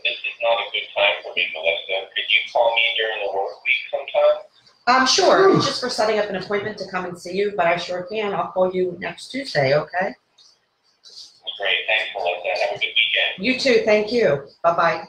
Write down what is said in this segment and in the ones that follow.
this is not a good time for me, Melissa. Could you call me during the work week sometime? Sure. It's just for setting up an appointment to come and see you, but I sure can. I'll call you next Tuesday, okay? Great. Thanks, Melissa. Have a good weekend. You too. Thank you. Bye-bye.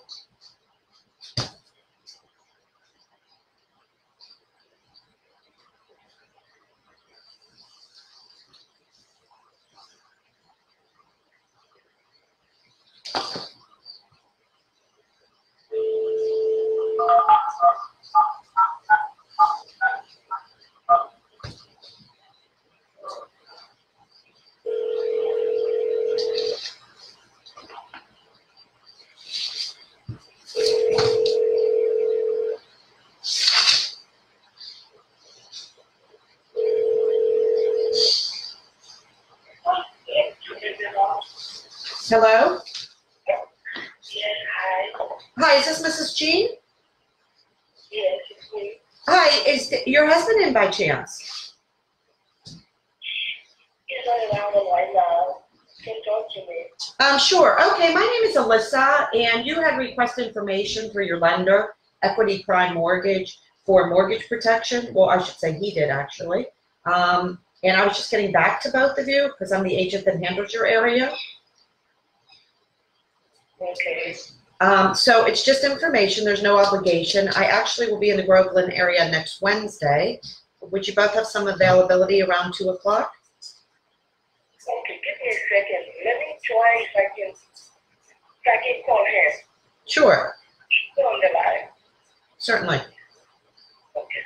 Hello? Yes, hi. Hi, is this Mrs. Jean? Yes, it's me. Hi, is your husband in by chance? He's not around right now. Can you talk to me? Sure. Okay, my name is Alyssa, and you had requested information for your lender, Equity Prime Mortgage, for mortgage protection. Well, I should say he did, actually. And I was just getting back to both of you because I'm the agent that handles your area. Okay. So it's just information. There's no obligation. I actually will be in the Groveland area next Wednesday. Would you both have some availability around 2 o'clock? Okay, give me a second. Let me try if I can call him. Sure. Go on the line. Certainly. Okay.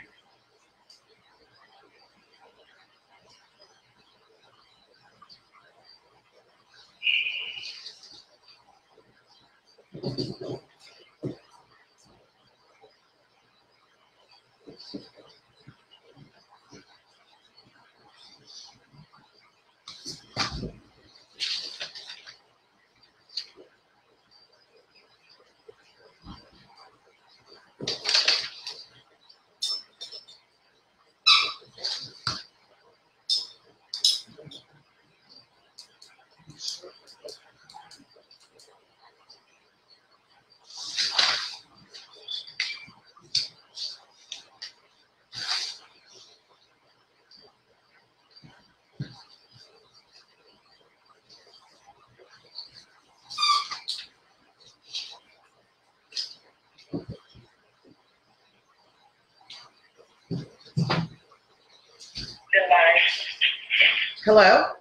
Hello? Hello?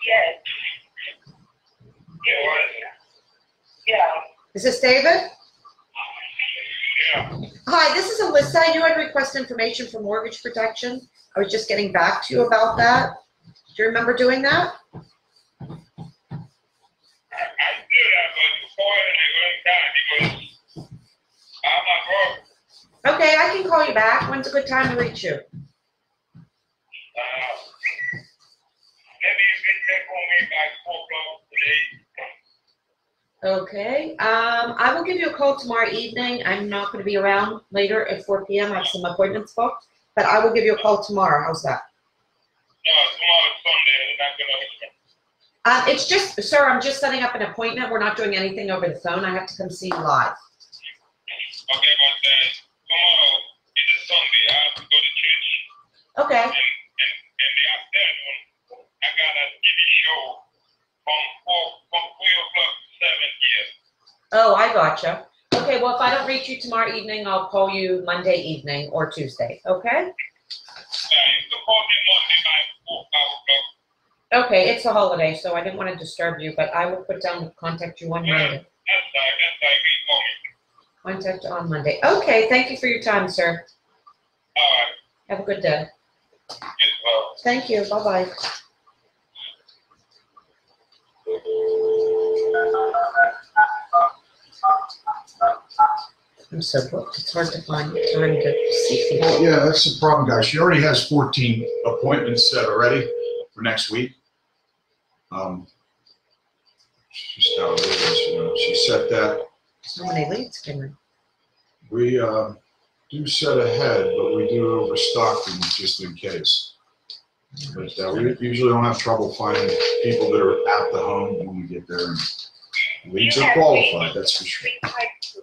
Yes. Yeah. Is this David? Yeah. Hi, this is Alyssa. You had requested information for mortgage protection. I was just getting back to you about that. Do you remember doing that? I did, but you called at the wrong time because I'm at work. Okay, I can call you back. When's a good time to reach you? Maybe you can check on me by 4 o'clock today. Okay. I will give you a call tomorrow evening. I'm not going to be around later at 4 p.m. I have some appointments booked, but I will give you a call tomorrow. How's that? No, tomorrow's Sunday. It's not gonna. It's just, sir, I'm just setting up an appointment. We're not doing anything over the phone. I have to come see you live. Okay, but tomorrow is a Sunday. I have to go to church. Okay. And in the afternoon, I got a TV show from 3 o'clock to 7 p.m. Oh, I gotcha. Okay, well, if I don't reach you tomorrow evening, I'll call you Monday evening or Tuesday, okay? Yeah, you can call me Monday by 4 o'clock. Okay, it's a holiday, so I didn't want to disturb you, but I will put down to contact you on Monday. That's fine. You call me. Contact on Monday. Okay, thank you for your time, sir. All right. Have a good day. Yes, well. Thank you. Bye-bye. I'm so booked. It's hard to find time to see people. Well, yeah, that's the problem, guys. She already has 14 appointments set already for next week. She's how it is, you know. She set that. So many leads came in. We do set ahead, but we do overstock them just in case. But we usually don't have trouble finding people that are at the home when we get there. Leads are qualified, that's for sure. 352.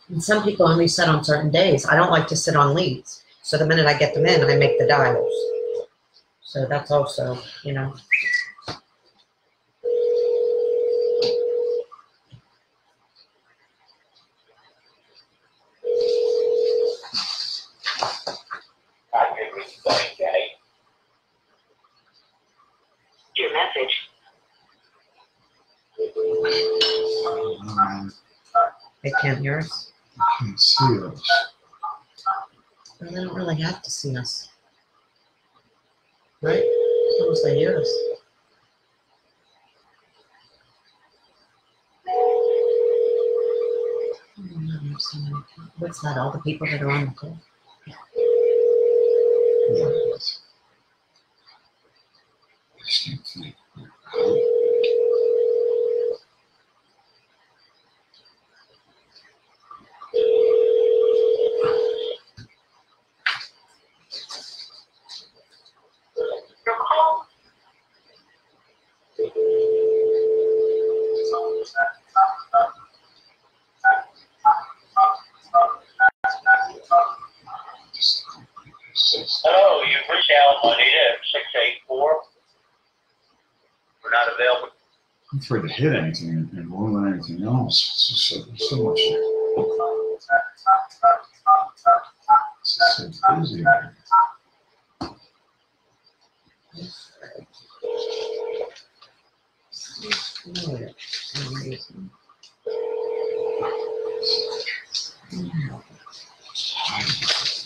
And some people only sit on certain days. I don't like to sit on leads. So the minute I get them in, I make the dials. So that's also, you know. Your message. They can't hear us. Can't see us. Well, they don't really have to see us. Right? As long as they hear us. What's that? All the people that are on the call? Your call. Hello, you've reached Al Money at 684. We're not available. I'm afraid to hit anything and ruin anything else. It's just so much. It's just so busy.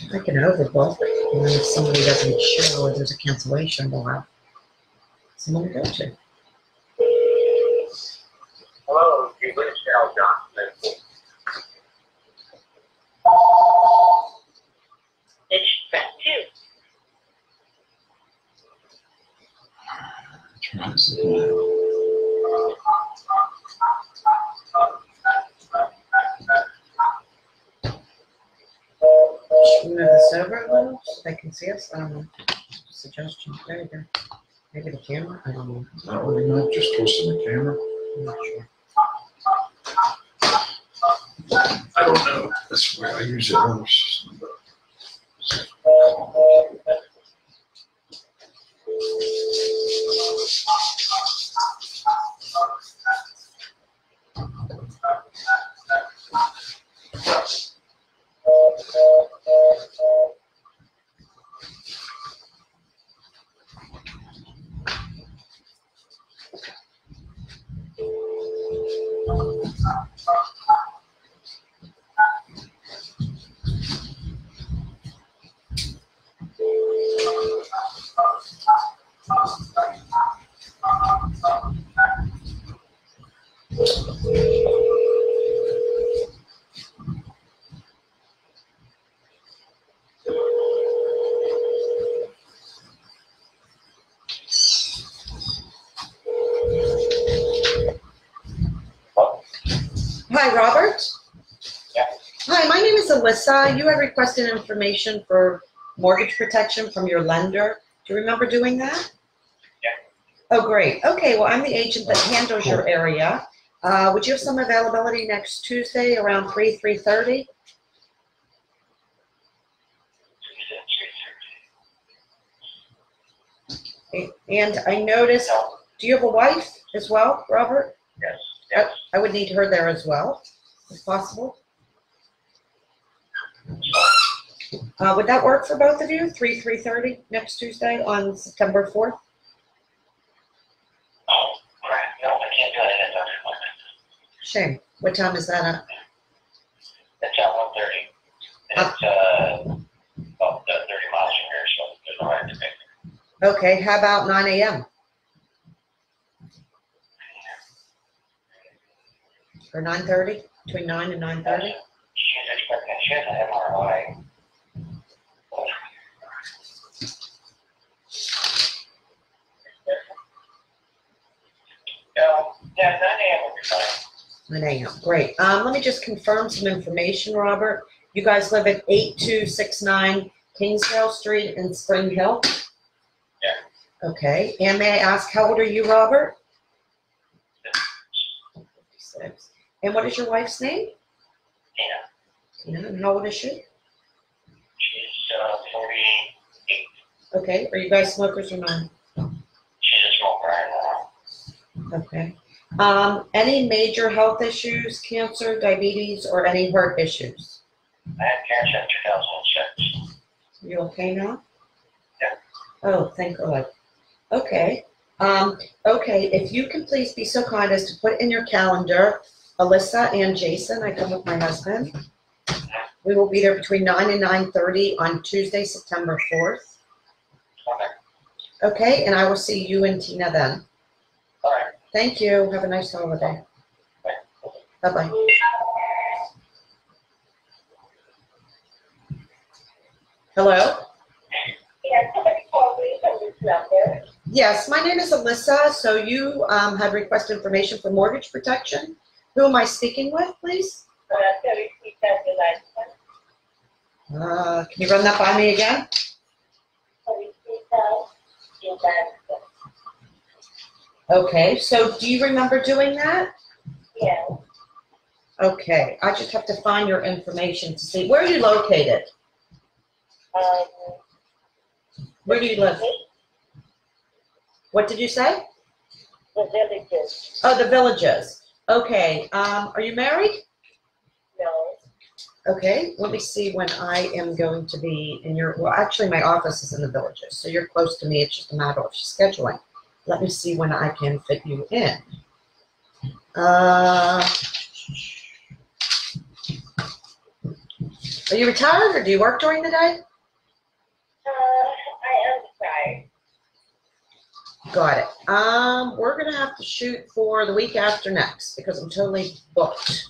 I can overbook, and then if somebody doesn't show or there's a cancellation, we'll have someone to go to. Hello, you've reached Al Johnson. It's press 2. Should we move this over a little so they can see us? I don't know. Suggestion. There you go. Maybe the camera? I don't know. Is that what you meant? Just twisting the camera? I'm not sure. I don't know. That's where I use it most. Hi, Robert. Yeah. Hi, my name is Alyssa. You have requested information for mortgage protection from your lender. Do you remember doing that? Yeah. Oh, great. Okay, well, I'm the agent that handles your area. Would you have some availability next Tuesday around 3:30? And I noticed, do you have a wife as well, Robert? Yes. Yes. I would need her there as well, if possible. Would that work for both of you? 3:30 next Tuesday on September 4th? Oh, crap. No, I can't do it. That's Shame. What time is that at? at 1:30. And it's about 30 miles from here, so there's no right to make. Okay, how about 9 a.m.? Or 9:30? Between 9 and 9:30? She's expecting, she has an MRI. Yeah, 9 a.m. will be fine. 9 a.m. Great. Let me just confirm some information, Robert. You guys live at 8269 Kingsdale Street in Spring Hill? Yeah. Okay. And may I ask, how old are you, Robert? 56. And what is your wife's name? Tina. Tina. And how old is she? She's 48. Okay. Are you guys smokers or not? She's a smoker, I know. Okay. Any major health issues, cancer, diabetes, or any heart issues? I had cancer in 2006. You okay now? Yeah. Oh, thank God. Okay. Okay, if you can please be so kind as to put in your calendar, Alyssa and Jason, I come with my husband. We will be there between 9 and 9:30 on Tuesday, September 4th. Okay. Okay, and I will see you and Tina then. All right. Thank you. Have a nice holiday. Bye. Bye-bye. Hello? Yeah, somebody called me from this number. Yes, my name is Alyssa. So you had requested information for mortgage protection. Who am I speaking with, please? 33,000 license. Can you run that by me again? 33,000 license. Okay, so do you remember doing that? Yeah. Okay, I just have to find your information to see. Where are you located? Where do you live? What did you say? The villages. Oh, the Villages. Okay, are you married? No. Okay, let me see when I am going to be in your, well, actually my office is in the Villages, so you're close to me. It's just a matter of scheduling. Let me see when I can fit you in. Are you retired or do you work during the day? I am retired. Got it. We're gonna have to shoot for the week after next because I'm totally booked.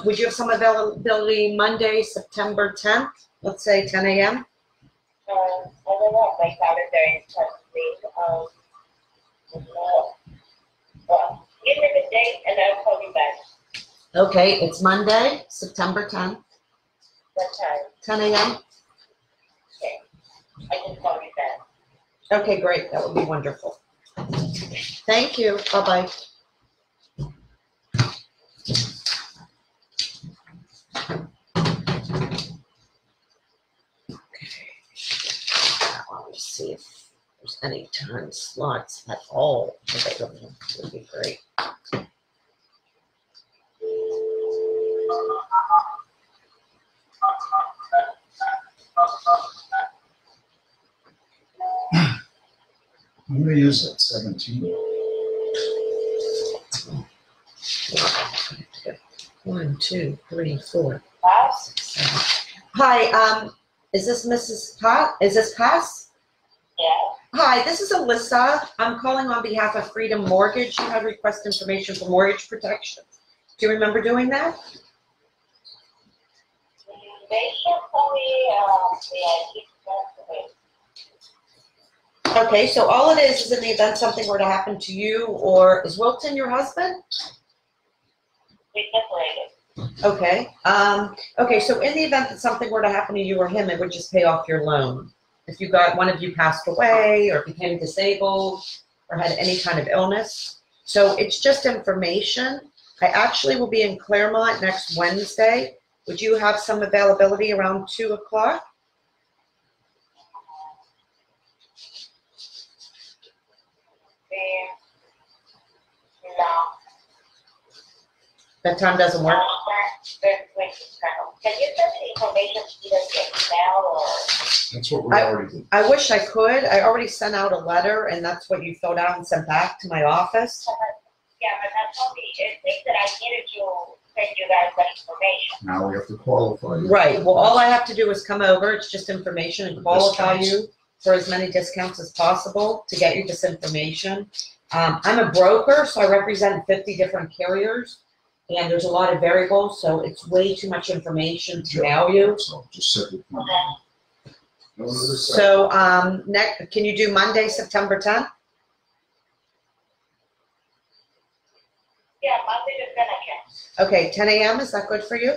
Would you have some availability Monday, September 10th? Let's say 10 a.m.? I don't know if my calendar is something. Well, give me the date and I'll call you back. Okay, it's Monday, September 10th, What time? 10 a.m. Okay. I can call you back. Okay, great. That would be wonderful. Thank you. Bye-bye. Now, let me see if there's any time slots at all available. It would be great. How many is it? 17? 1, 2, 3, 4, Huh? 6, 7. Hi, is this Mrs. Pat? Is this Pass? Yeah. Hi, this is Alyssa. I'm calling on behalf of Freedom Mortgage. You had request information for mortgage protection. Do you remember doing that? They should call me, Okay, so all it is in the event something were to happen to you, or is Wilton your husband? we separated. Okay. Okay, so in the event that something were to happen to you or him, it would just pay off your loan. If you got one of you passed away or became disabled or had any kind of illness. So it's just information. I actually will be in Claremont next Wednesday. Would you have some availability around 2 o'clock? No. That time doesn't work? Can you send the information either via email or? That's what we already did. I wish I could. I already sent out a letter, and that's what you filled out and sent back to my office. Yeah, but that's only, it thinks that I needed to send you guys that information. Now we have to qualify you. Right. Well, all I have to do is come over. It's just information and qualify Discounts. you for as many discounts as possible to get you this information. I'm a broker, so I represent 50 different carriers, and there's a lot of variables, so it's way too much information to mail you. So just set it. So, can you do Monday, September 10th? Okay, 10 a.m., is that good for you?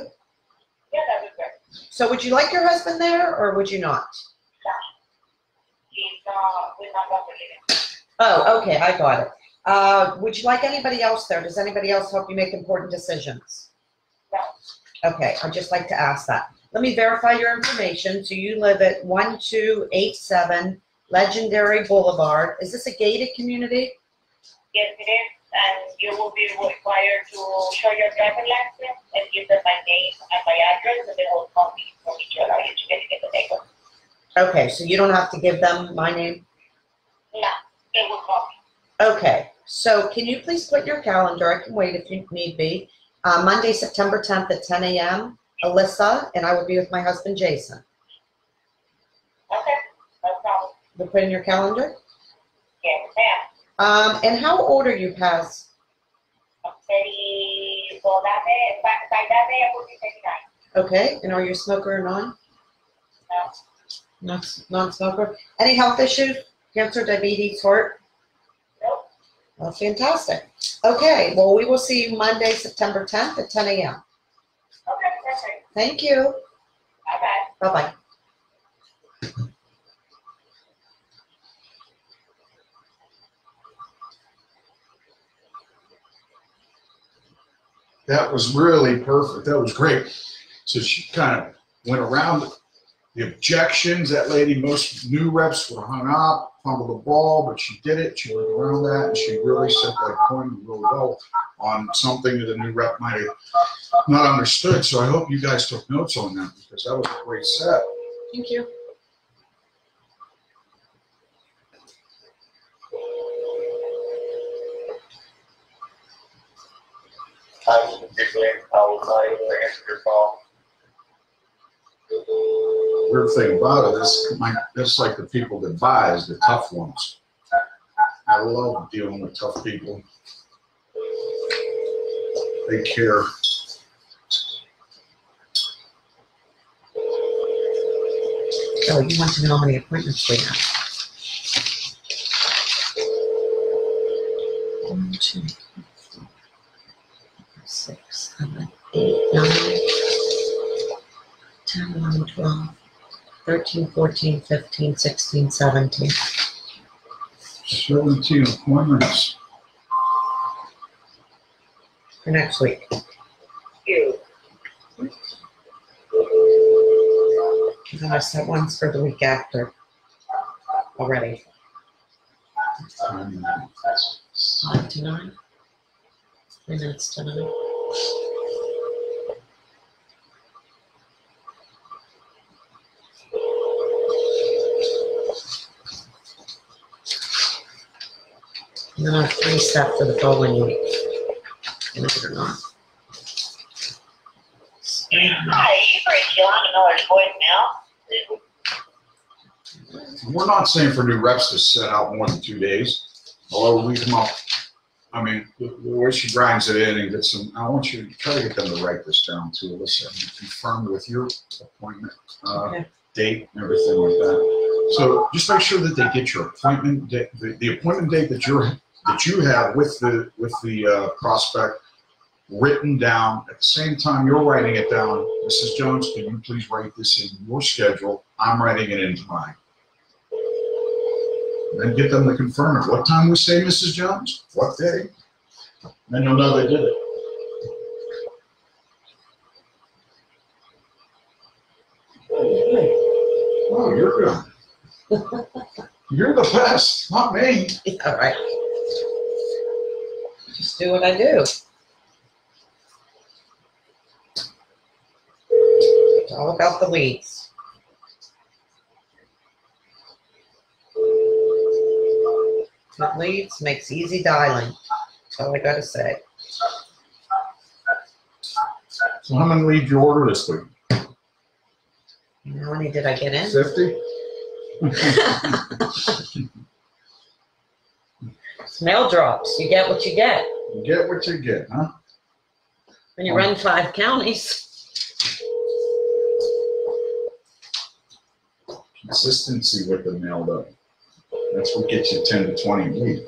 Yeah, that would work. So would you like your husband there, or would you not? We're not operating. Oh, okay, I got it. Would you like anybody else there? Does anybody else help you make important decisions? No. Okay, I'd just like to ask that. Let me verify your information. So you live at 1287 Legendary Boulevard. Is this a gated community? Yes, it is. And you will be required to show your driving license and give them my name and my address, and they will call me for me to allow you to get in the neighborhood. Okay, so you don't have to give them my name? No, they will call me. Okay, so can you please put your calendar, I can wait if you need be, Monday, September 10th at 10 a.m., Alyssa, and I will be with my husband, Jason. Okay, no problem. We'll put in your calendar? Yes, ma'am. And how old are you, Paz? By that day, I will be 39. Okay, and are you a smoker or non? No. Non-smoker? Any health issues? Cancer, diabetes, heart? Nope. Well, fantastic. Okay, well, we will see you Monday, September 10th at 10 a.m. Okay, perfect. Thank you. Bye-bye. Bye-bye. That was really perfect. That was great. So she kind of went around the objections. That lady, most new reps were hung up, fumbled the ball, but she did it. She went around that, and she really set that point really well on something that a new rep might have not understood. So I hope you guys took notes on that, because that was a great set. Thank you. I was not able to answer your call. Weird thing about it is, that's like the people that buy is the tough ones. I love dealing with tough people. They care. Oh, you want to know how many appointments we have? 1, 2, 3, 4, 6, 7, 8, 9, 10, 11, 12, 13, 14, 15, 16, 17. 17 appointments. For next week. You. And I set ones for the week after already. 5 to 9. 3 minutes to 9. And then I have 3 set for the following week. Believe it or not. Hi, you've reached Yolanda Miller's voicemail. We're not saying for new reps to set out more than 2 days. Although we come up, I mean, the way she grinds it in and gets some, I want you to try to get them to write this down too, Alyssa, and confirm with your appointment date and everything like that. So just make sure that they get your appointment date, the appointment date that you have with the prospect written down. At the same time you're writing it down, Mrs. Jones, can you please write this in your schedule? I'm writing it into mine. Then get them to confirm it. What time we say, Mrs. Jones? What day? Then you'll know they did it. Oh, you're good. You're the best, not me. All right. Just do what I do. It's all about the leads. Good leads makes easy dialing. That's all I gotta say. So how many leads you order this week? How many did I get in? 50? Mail drops. You get what you get. You get what you get, huh? When you run 5 counties. Consistency with the mail, though. That's what gets you 10 to 20 a week.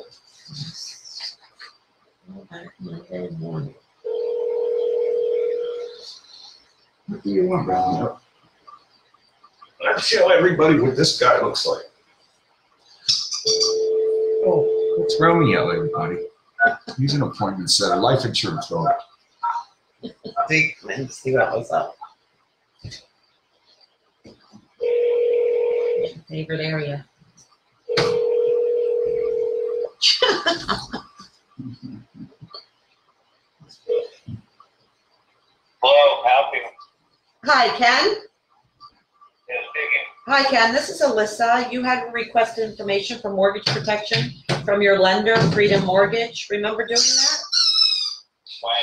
Monday morning. What do you want, Romeo? Let's show everybody what this guy looks like. Oh, it's Romeo, everybody. He's an appointment setter, life insurance owner. See what was up. Favorite area. Hello, help you. Hi, Ken. Yes, speaking. Hi, Ken. This is Alyssa. You had requested information for mortgage protection from your lender, Freedom Mortgage. Remember doing that? When?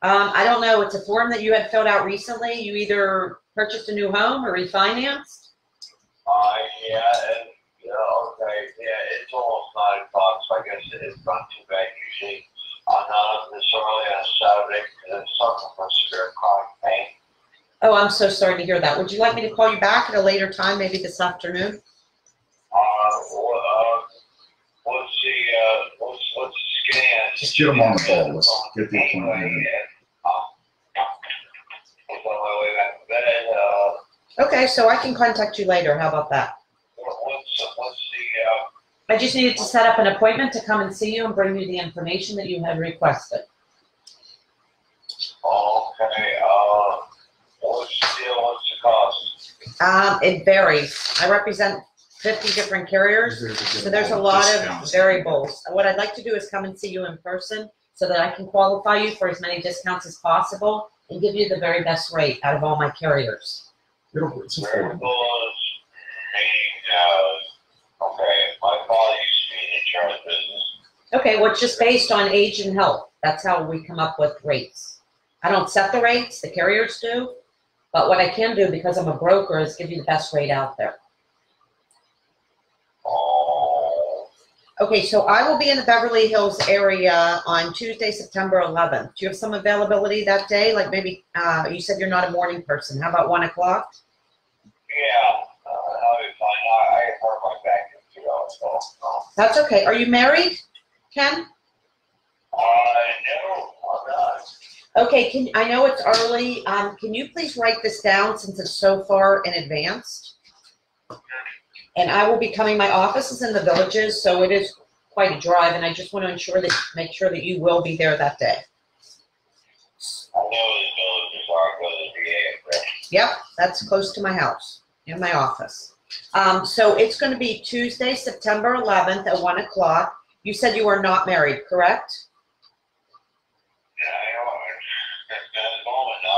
I don't know. It's a form that you had filled out recently. You either purchased a new home or refinanced. Yeah, and, okay, yeah, it's almost 9 o'clock, so I guess it's not too bad. Usually, I'm not this early on Saturday because I'm suffering from severe chronic pain. Oh, I'm so sorry to hear that. Would you like me to call you back at a later time, maybe this afternoon? What's the scan? Just get him on the ball. Let's get the appointment in. I'm on my way back to bed. Okay, so I can contact you later. How about that? What's I just needed to set up an appointment to come and see you and bring you the information that you had requested. okay, what's the deal? What's the cost? It varies. I represent 50 different carriers, so there's a lot of variables. What I'd like to do is come and see you in person so that I can qualify you for as many discounts as possible and give you the very best rate out of all my carriers. It's affordable. Variables, okay, my father used to be in the insurance business. Okay, well, it's just based on age and health. That's how we come up with rates. I don't set the rates, the carriers do, but what I can do, because I'm a broker, is give you the best rate out there. Oh, Okay, so I will be in the Beverly Hills area on Tuesday, September 11th. Do you have some availability that day? Like maybe, you said you're not a morning person. How about 1 o'clock? yeah, I'll be fine. I hurt my back in 2 hours, so. That's okay. Are you married, Ken? No, I'm not. Okay, I know it's early. Can you please write this down since it's so far in advance? And I will be coming, my office is in the Villages, so it is quite a drive, and I just want to make sure that you will be there that day. I know the villages are going to be angry. Yep, that's close to my house, in my office. So it's going to be Tuesday, September 11th at 1 o'clock. You said you are not married, correct? Yeah, at the moment, no.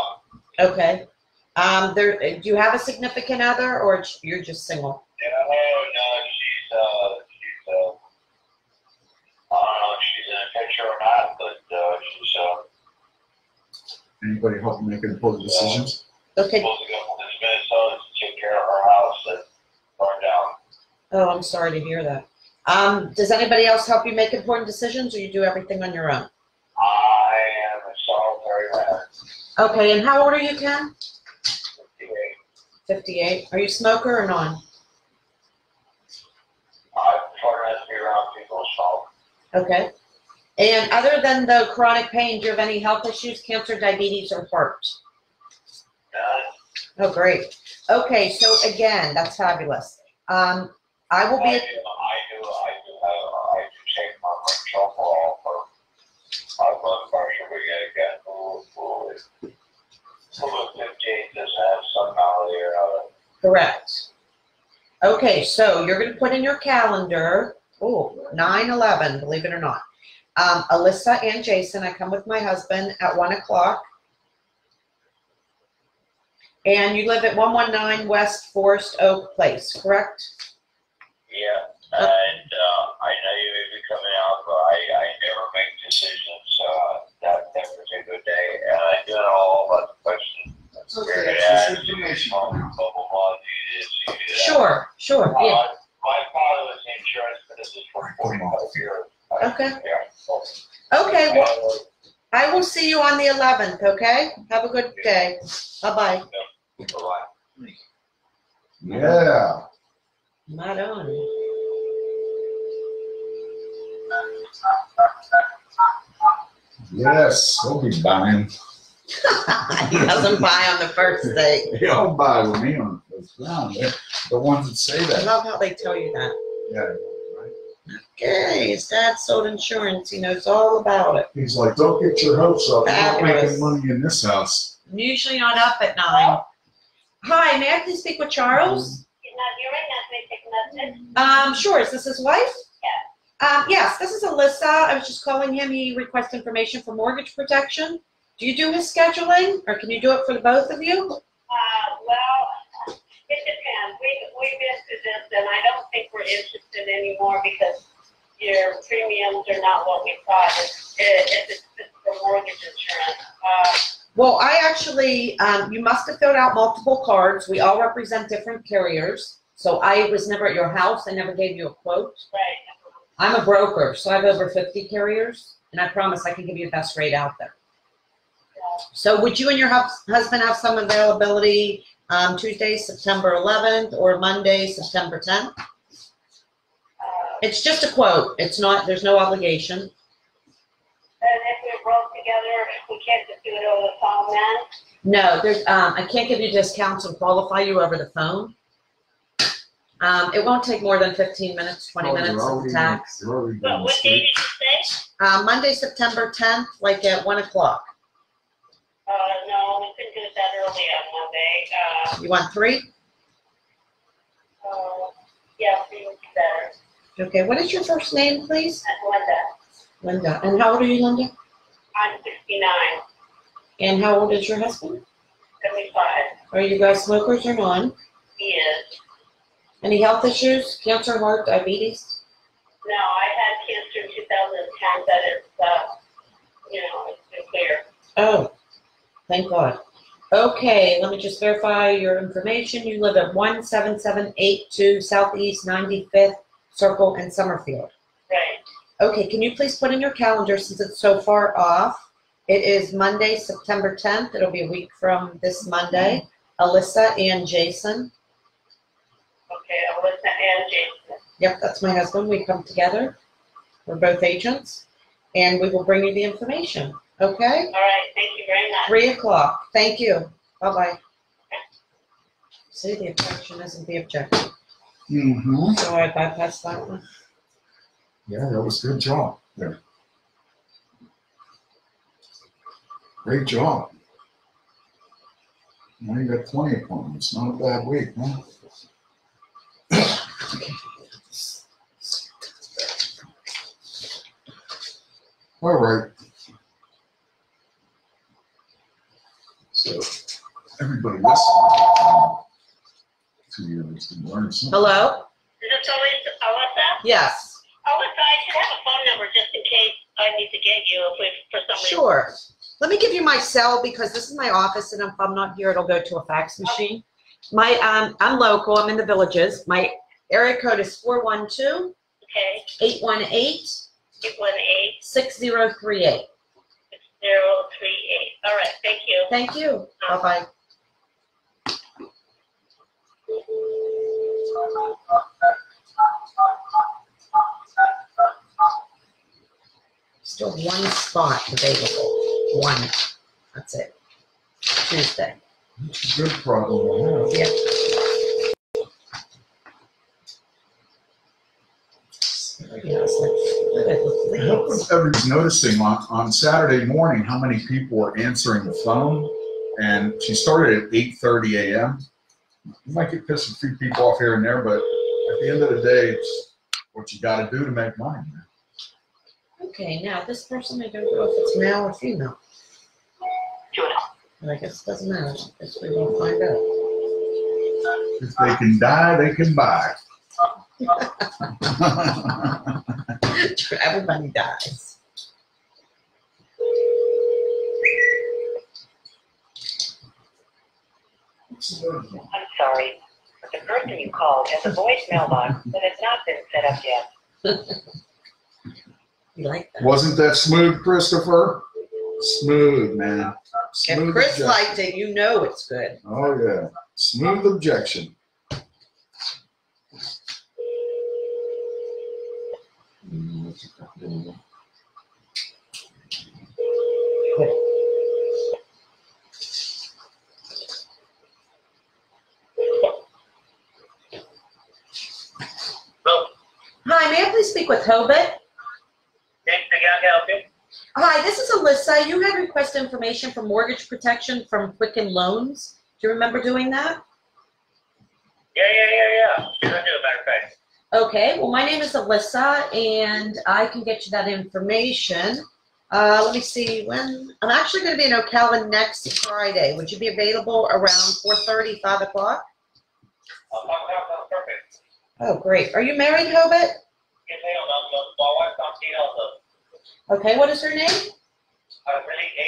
Okay. Do you have a significant other, or you're just single? No, she's, I don't know if she's in a picture or not, but, she's, Anybody help make important decisions? Okay. supposed to go from this Minnesota to take care of her house that burned down. Oh, I'm sorry to hear that. Does anybody else help you make important decisions, or you do everything on your own? I am a solitary man. Okay, and how old are you, Ken? 58. 58. Are you a smoker or non? I prefer not to be around people who smoke. Okay. And other than the chronic pain, do you have any health issues, cancer, diabetes, or heart? None. Oh, great. Okay, so again, that's fabulous. I will I be. do take my cholesterol for my blood pressure. We gotta get who is 15 doesn't have some malady or other. Correct. Okay, so you're going to put in your calendar, 9/11, believe it or not. Alyssa and Jason, I come with my husband at 1 o'clock. And you live at 119 West Forest Oak Place, correct? Yeah, and I know you may be coming out, but I never make decisions that particular day. And I do know all about the question. Okay, it's just information. Sure, yeah. My father was in insurance business for 45 years. Okay. Yeah. Okay, well, I will see you on the 11th, okay? Have a good day. Bye-bye. Bye-bye. Yeah. Not on. Yes, we'll be buying. He doesn't buy on the first date. They all buy with me on the first round. They're the ones that say I that. love how they tell you that. Yeah, right. Okay, his dad sold insurance. He knows all about it. He's like, don't get your hopes up. You're not Fabulous. making money in this house. I'm usually not up at 9. Hi, may I please speak with Charles? He's not here right now. Can I take a message? Sure. Is this his wife? Yeah. Yes, this is Alyssa. I was just calling him. He requested information for mortgage protection. Do you do his scheduling, or can you do it for the both of you? Well, it depends. We missed this, and I don't think we're interested anymore because your premiums are not what we thought. It's for mortgage insurance. Well, I actually, you must have filled out multiple cards. We all represent different carriers. So I was never at your house. I never gave you a quote. Right. I'm a broker, so I have over 50 carriers, and I promise I can give you the best rate out there. Yeah. So would you and your husband have some availability Tuesday, September 11th, or Monday, September 10th? It's just a quote. It's not, there's no obligation. And if we're both together, we can't just do it over the phone then? No, there's, I can't give you discounts and qualify you over the phone. It won't take more than 15 minutes, 20 minutes of the tax. But what day did you say? Monday, September 10th, like at 1 o'clock. No, we couldn't do it that early on Monday. You want 3? Yeah, 3 would be better. Okay, what is your first name, please? And Linda, Linda. And how old are you, Linda? I'm 69, And how old is your husband? 75. Are you guys smokers or non? He is. Any health issues? Cancer, heart, diabetes? No, I had cancer in 2010, but it's been clear. Oh, thank God. Okay, let me just verify your information. You live at 17782 Southeast 95th Circle in Summerfield. Right. Okay, can you please put in your calendar, since it's so far off, it is Monday, September 10th. It'll be a week from this Monday. Alyssa and Jason. Okay, Alyssa and Jason. Yep, that's my husband. We come together. We're both agents, and we will bring you the information. Okay? All right, thank you very much. 3 o'clock. Thank you. Bye-bye. See, the objection isn't the objective. Mm-hmm. So I bypassed that one. Yeah, that was a good job there. Great job. Now you got 20 appointments. Not a bad week, huh? All right. So everybody listen to you and learn something. Hello? Is this always Alyssa? Yes. Alyssa, I should have a phone number just in case I need to get you for some reason. Sure. Let me give you my cell, because this is my office, and if I'm not here, it'll go to a fax machine. I'm local. I'm in the Villages. My area code is 412 Okay. 818 818 6038. 6038. All right, thank you. Thank you. Bye-bye. Still one spot available. One. That's it. Tuesday. It's a good problem to have. Yep. Yes, I hope everybody's noticing on Saturday morning how many people were answering the phone, and she started at 8:30 a.m. You might get pissed a few people off here and there, but at the end of the day, it's what you got to do to make money. Okay, now this person, I don't know if it's male or female. But I guess it doesn't matter. I guess we will find out. If they can die, they can buy. Everybody dies. I'm sorry, but the person you called has a voicemail box that has not been set up yet. You like that? Wasn't that smooth, Christopher? Smooth, man. If Smooth Chris objection. liked it, you know it's good. Oh, yeah. Smooth objection. with Hobart. Thanks again, help you. Hi, this is Alyssa. You had requested information for mortgage protection from Quicken Loans. Do you remember doing that? Yeah. Sure do, matter of fact. Okay, well, my name is Alyssa, and I can get you that information. Let me see when. I'm actually going to be in Ocala next Friday. Would you be available around 4:30, 5 o'clock? Perfect. Oh, great. Are you married, Hobart? Yes, my wife's on Tina. Okay, what is her name? Really,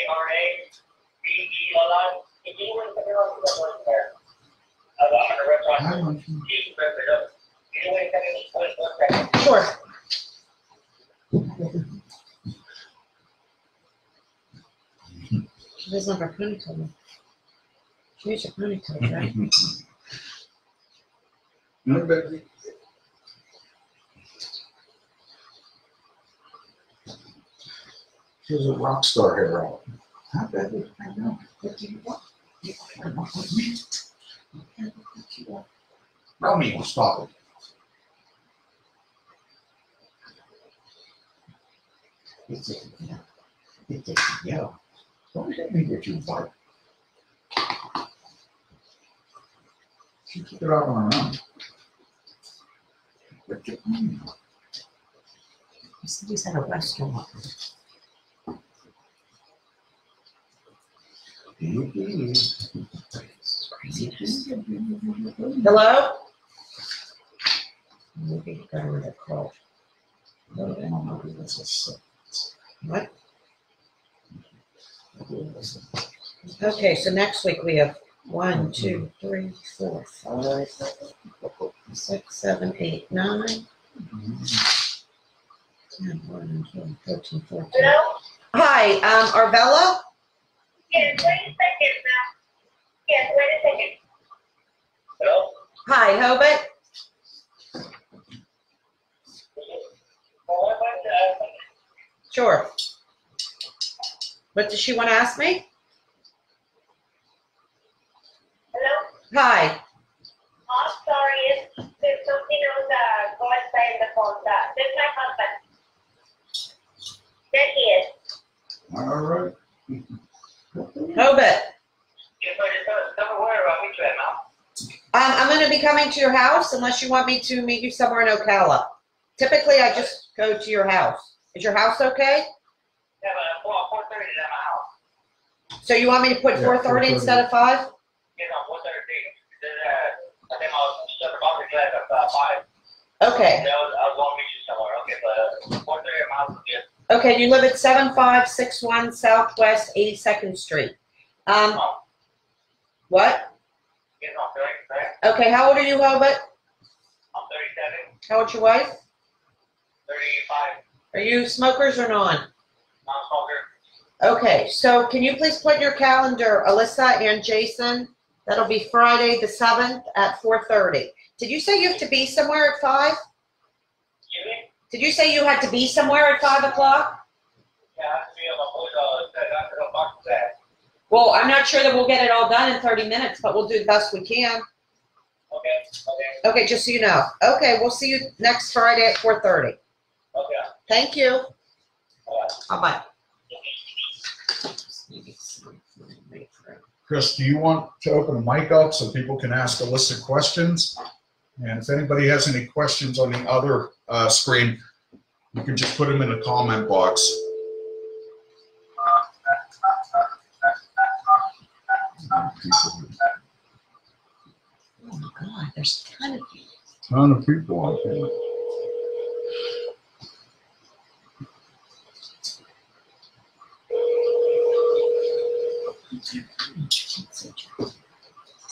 A-R-A-B-E-L-I. Can you wait a second? There. I'm in a restaurant. She's perfect. Can you wait a second? Sure. She doesn't have her ponytail. She needs her ponytail, right? No, baby. She has a rock star hair out. How bad is I know? What do you want? You want with me? What you want? Romeo, stop it. It's a yeah. It's a yeah. Don't let me get you bite. She took it out on her own. But you He's at a restaurant. Hello? Maybe you got another call. What? Okay, so next week we have 1, 2, 3, 4, 5, 6, 7, 8, 9, 10, 11, 12, 13, 14. Hello? Hi, Arvella? Yes, wait a second now. Yes, wait a second. Hello? Hi, Hobart? Sure. What does she want to ask me? Hello? Hi. Oh, sorry, there's something on the go inside the phone. This is my husband. There he is. all right. Hobart. I'm going to be coming to your house unless you want me to meet you somewhere in Ocala. Typically, I just go to your house. Is your house okay? Yeah, but 4:30 is at my house. So you want me to put Yeah, 4:30 instead of 5? You know, 4:30. I think I'll shut the box at 5. Okay. I was going to meet you somewhere. Okay, but 4:30 at my house is good. Okay, you live at 7561 Southwest 82nd Street. What? You know, 30, Okay, how old are you, Hobart? I'm 37, How old's your wife? 35, Are you smokers or non? non-smoker. Okay, so can you please put in your calendar, Alyssa and Jason? That'll be Friday the 7th at 4:30. Did you say you have to be somewhere at 5? Excuse me? Did you say you had to be somewhere at 5 o'clock? Yeah, I have to be on the box of that. Well, I'm not sure that we'll get it all done in 30 minutes, but we'll do the best we can. Okay. Okay, just so you know. Okay, we'll see you next Friday at 4:30. Okay. Thank you. Bye-bye. Chris, do you want to open the mic up so people can ask Alyssa questions? And if anybody has any questions on the other screen, you can just put them in the comment box. Oh my God, there's a ton of people. Ton of people out there.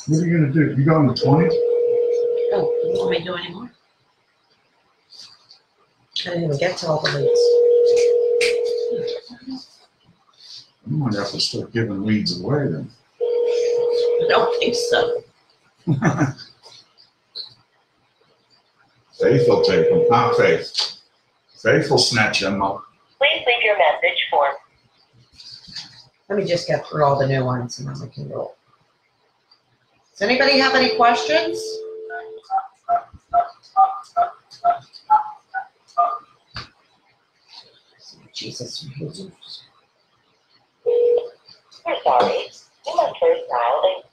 What are you gonna do? You go on the 20th? Oh, you want me to do any more? I didn't even get to all the leads. You might have to start giving leads away then. I don't think so. Faith will take them, not Faith. Faith will snatch them up. Please leave your message for. Let me just get through all the new ones and then we can roll. Does anybody have any questions? Jesus. We're sorry. You must first dial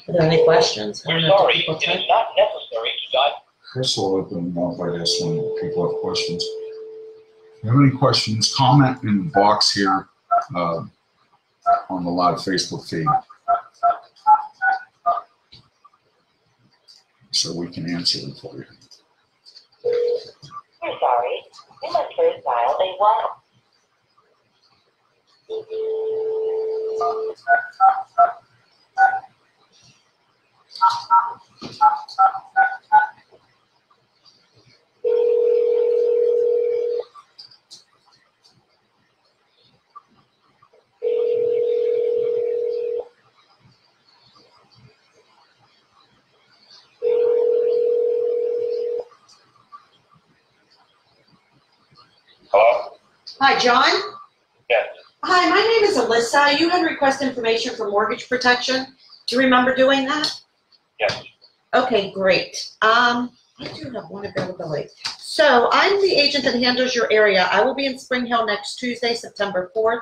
Are there any questions? I don't know if people It type. is not necessary to dial. Chris will open up by this when people have questions. If you have any questions, comment in the box here on the live Facebook feed so we can answer them for you. We're sorry. You must first dial a 1. Hello? Hi, John. Yes. Hi, my name is Alyssa. You had requested information for mortgage protection. Do you remember doing that? Yes. Okay, great. I do have one availability. So I'm the agent that handles your area. I will be in Spring Hill next Tuesday, September 4th.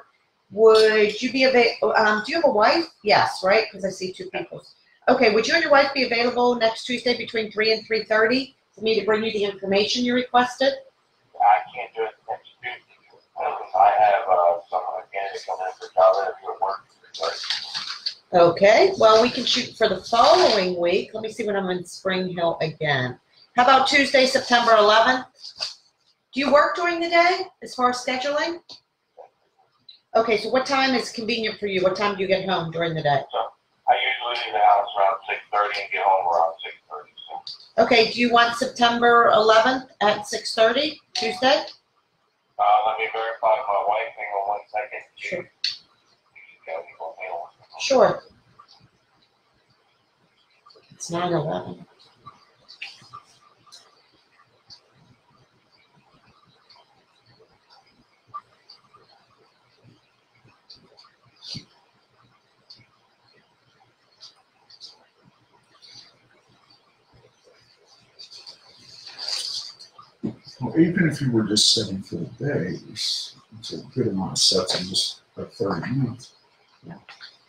Would you be available? Do you have a wife? Yes, right? Because I see 2 people. Okay, would you and your wife be available next Tuesday between 3 and 3:30 for me to bring you the information you requested? I can't do it next Tuesday. I have someone again to come in for job interview at work. Okay, well, we can shoot for the following week. Let me see when I'm in Spring Hill again. How about Tuesday, September 11th? Do you work during the day as far as scheduling? Okay, so what time is convenient for you? What time do you get home during the day? I usually leave the house around 6:30 and get home around 6:30. So, Okay, do you want September 11th at 6:30, Tuesday? let me verify my wife. Hang on 1 second. Sure. She's got me on mail. Sure. It's 9/11. Well, even if you were just setting for the day, it's a good amount of sets in just about 30 minutes.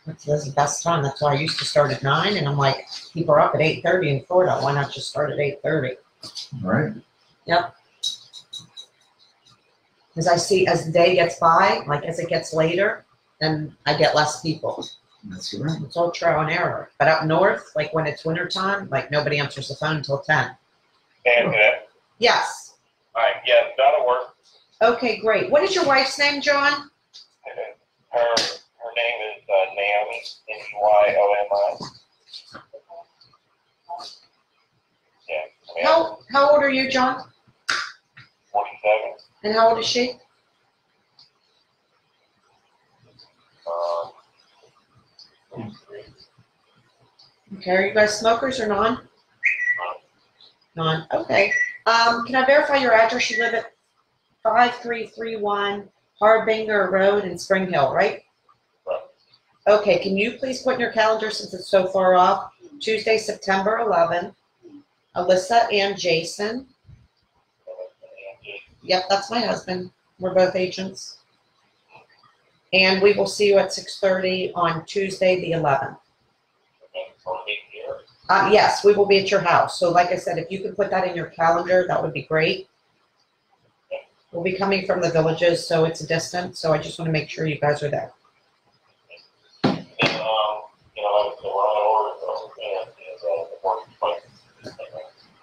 That's the best time. That's why I used to start at 9, and I'm like, people are up at 8:30 in Florida. Why not just start at 8:30? Right? Yep. Because I see as the day gets by, like as it gets later, then I get less people. That's right. It's all trial and error. But up north, like when it's winter time, like nobody answers the phone until 10. And Yes. all right, yeah, that'll work. Okay, great. What is your wife's name, John? Her name is Naomi, Neyomi. Yeah. How old are you, John? 47. And how old is she? Okay, are you guys smokers or non? Non. Okay. Can I verify your address? You live at 5331 Harbinger Road in Spring Hill, right? Right. Okay, can you please put in your calendar, since it's so far off, Tuesday, September 11th, Alyssa and Jason. Yep, that's my husband. We're both agents. And we will see you at 6:30 on Tuesday, the 11th. Yes, we will be at your house. So like I said, if you could put that in your calendar, that would be great. We'll be coming from the villages, so it's a distance. So I just want to make sure you guys are there.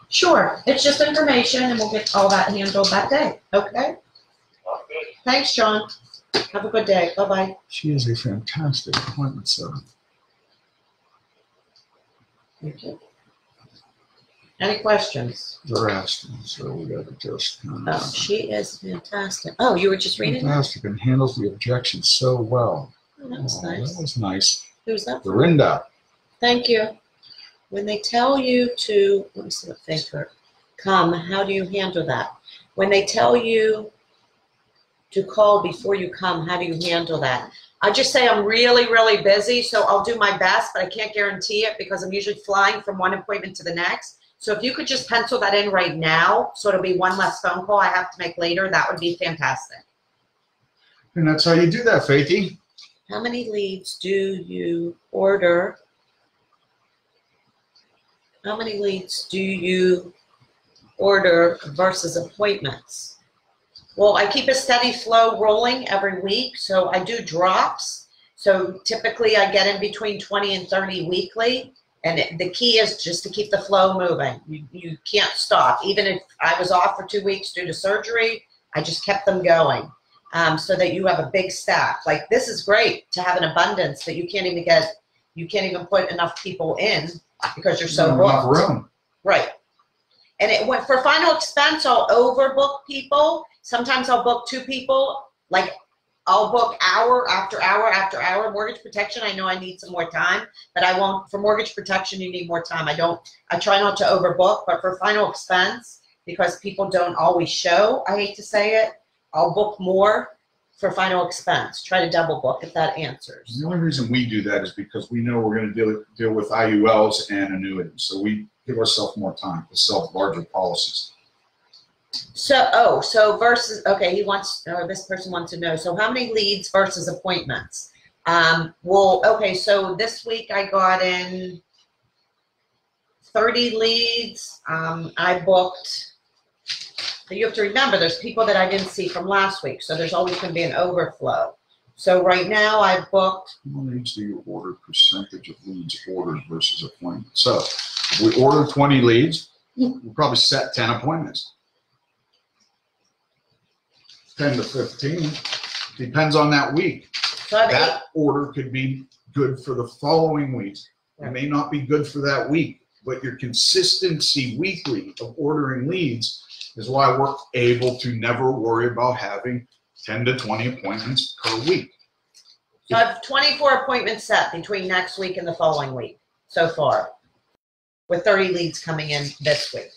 Sure, it's just information, and we'll get all that handled that day. Okay? Thanks, John. Have a good day. Bye-bye. She is a fantastic appointment setter. Thank you. Any questions? They're asking, so we got to just kind of. Oh, she is fantastic. Oh, you were just reading that? Fantastic, and handles the objections so well. Oh, that was Oh, nice. that was nice. Who's that? Dorinda. Thank you. When they tell you to, let me see what they for come, how do you handle that? When they tell you to call before you come, how do you handle that? I just say I'm really, really busy, so I'll do my best, but I can't guarantee it because I'm usually flying from one appointment to the next. So if you could just pencil that in right now, so it'll be one less phone call I have to make later, that would be fantastic. And that's how you do that, Faithy. How many leads do you order? How many leads do you order versus appointments? Well, I keep a steady flow rolling every week, so I do drops. So typically I get in between 20 and 30 weekly, and the key is just to keep the flow moving. You can't stop. Even if I was off for 2 weeks due to surgery, I just kept them going so that you have a big staff. Like, this is great to have an abundance that you can't even put enough people in because you're so booked. Enough room. Right. And it went for final expense, I'll overbook people. Sometimes I'll book 2 people. Like, I'll book hour after hour after hour. Mortgage protection, I know I need some more time, but I won't. For mortgage protection, you need more time. I try not to overbook, but for final expense, because people don't always show, I hate to say it, I'll book more for final expense. Try to double book if that answers. The only reason we do that is because we know we're going to deal with IULs and annuities. So we give ourselves more time to sell larger policies. So versus, okay, this person wants to know, so how many leads versus appointments? Well, okay, so this week I got in 30 leads. I booked, you have to remember, there's people that I didn't see from last week, so there's always going to be an overflow. So right now I've booked. How many leads do you order, percentage of leads ordered versus appointments? So if we order 20 leads, we'll probably set 10 appointments. 10 to 15, depends on that week. So that order could be good for the following week. It may not be good for that week, but your consistency weekly of ordering leads is why we're able to never worry about having 10 to 20 appointments per week. So I have 24 appointments set between next week and the following week so far, with 30 leads coming in this week.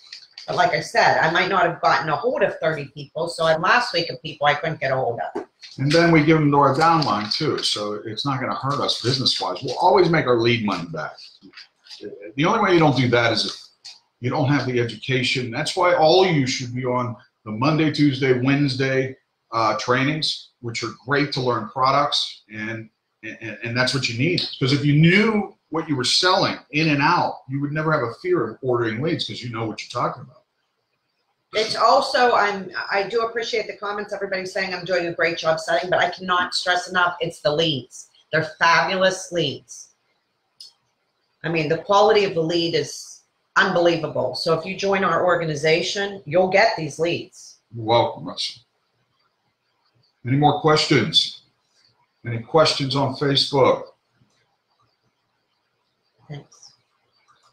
But like I said, I might not have gotten a hold of 30 people, so in last week of people I couldn't get a hold of. And then we give them to our downline too, so it's not going to hurt us business-wise. We'll always make our lead money back. The only way you don't do that is if you don't have the education. That's why all of you should be on the Monday, Tuesday, Wednesday trainings, which are great to learn products, and that's what you need. Because if you knew what you were selling in and out, you would never have a fear of ordering leads because you know what you're talking about. It's also, I do appreciate the comments. Everybody's saying I'm doing a great job selling, but I cannot stress enough, it's the leads. They're fabulous leads. I mean, the quality of the lead is unbelievable. So if you join our organization, you'll get these leads. You're welcome, Russell. Any more questions? Any questions on Facebook? Thanks.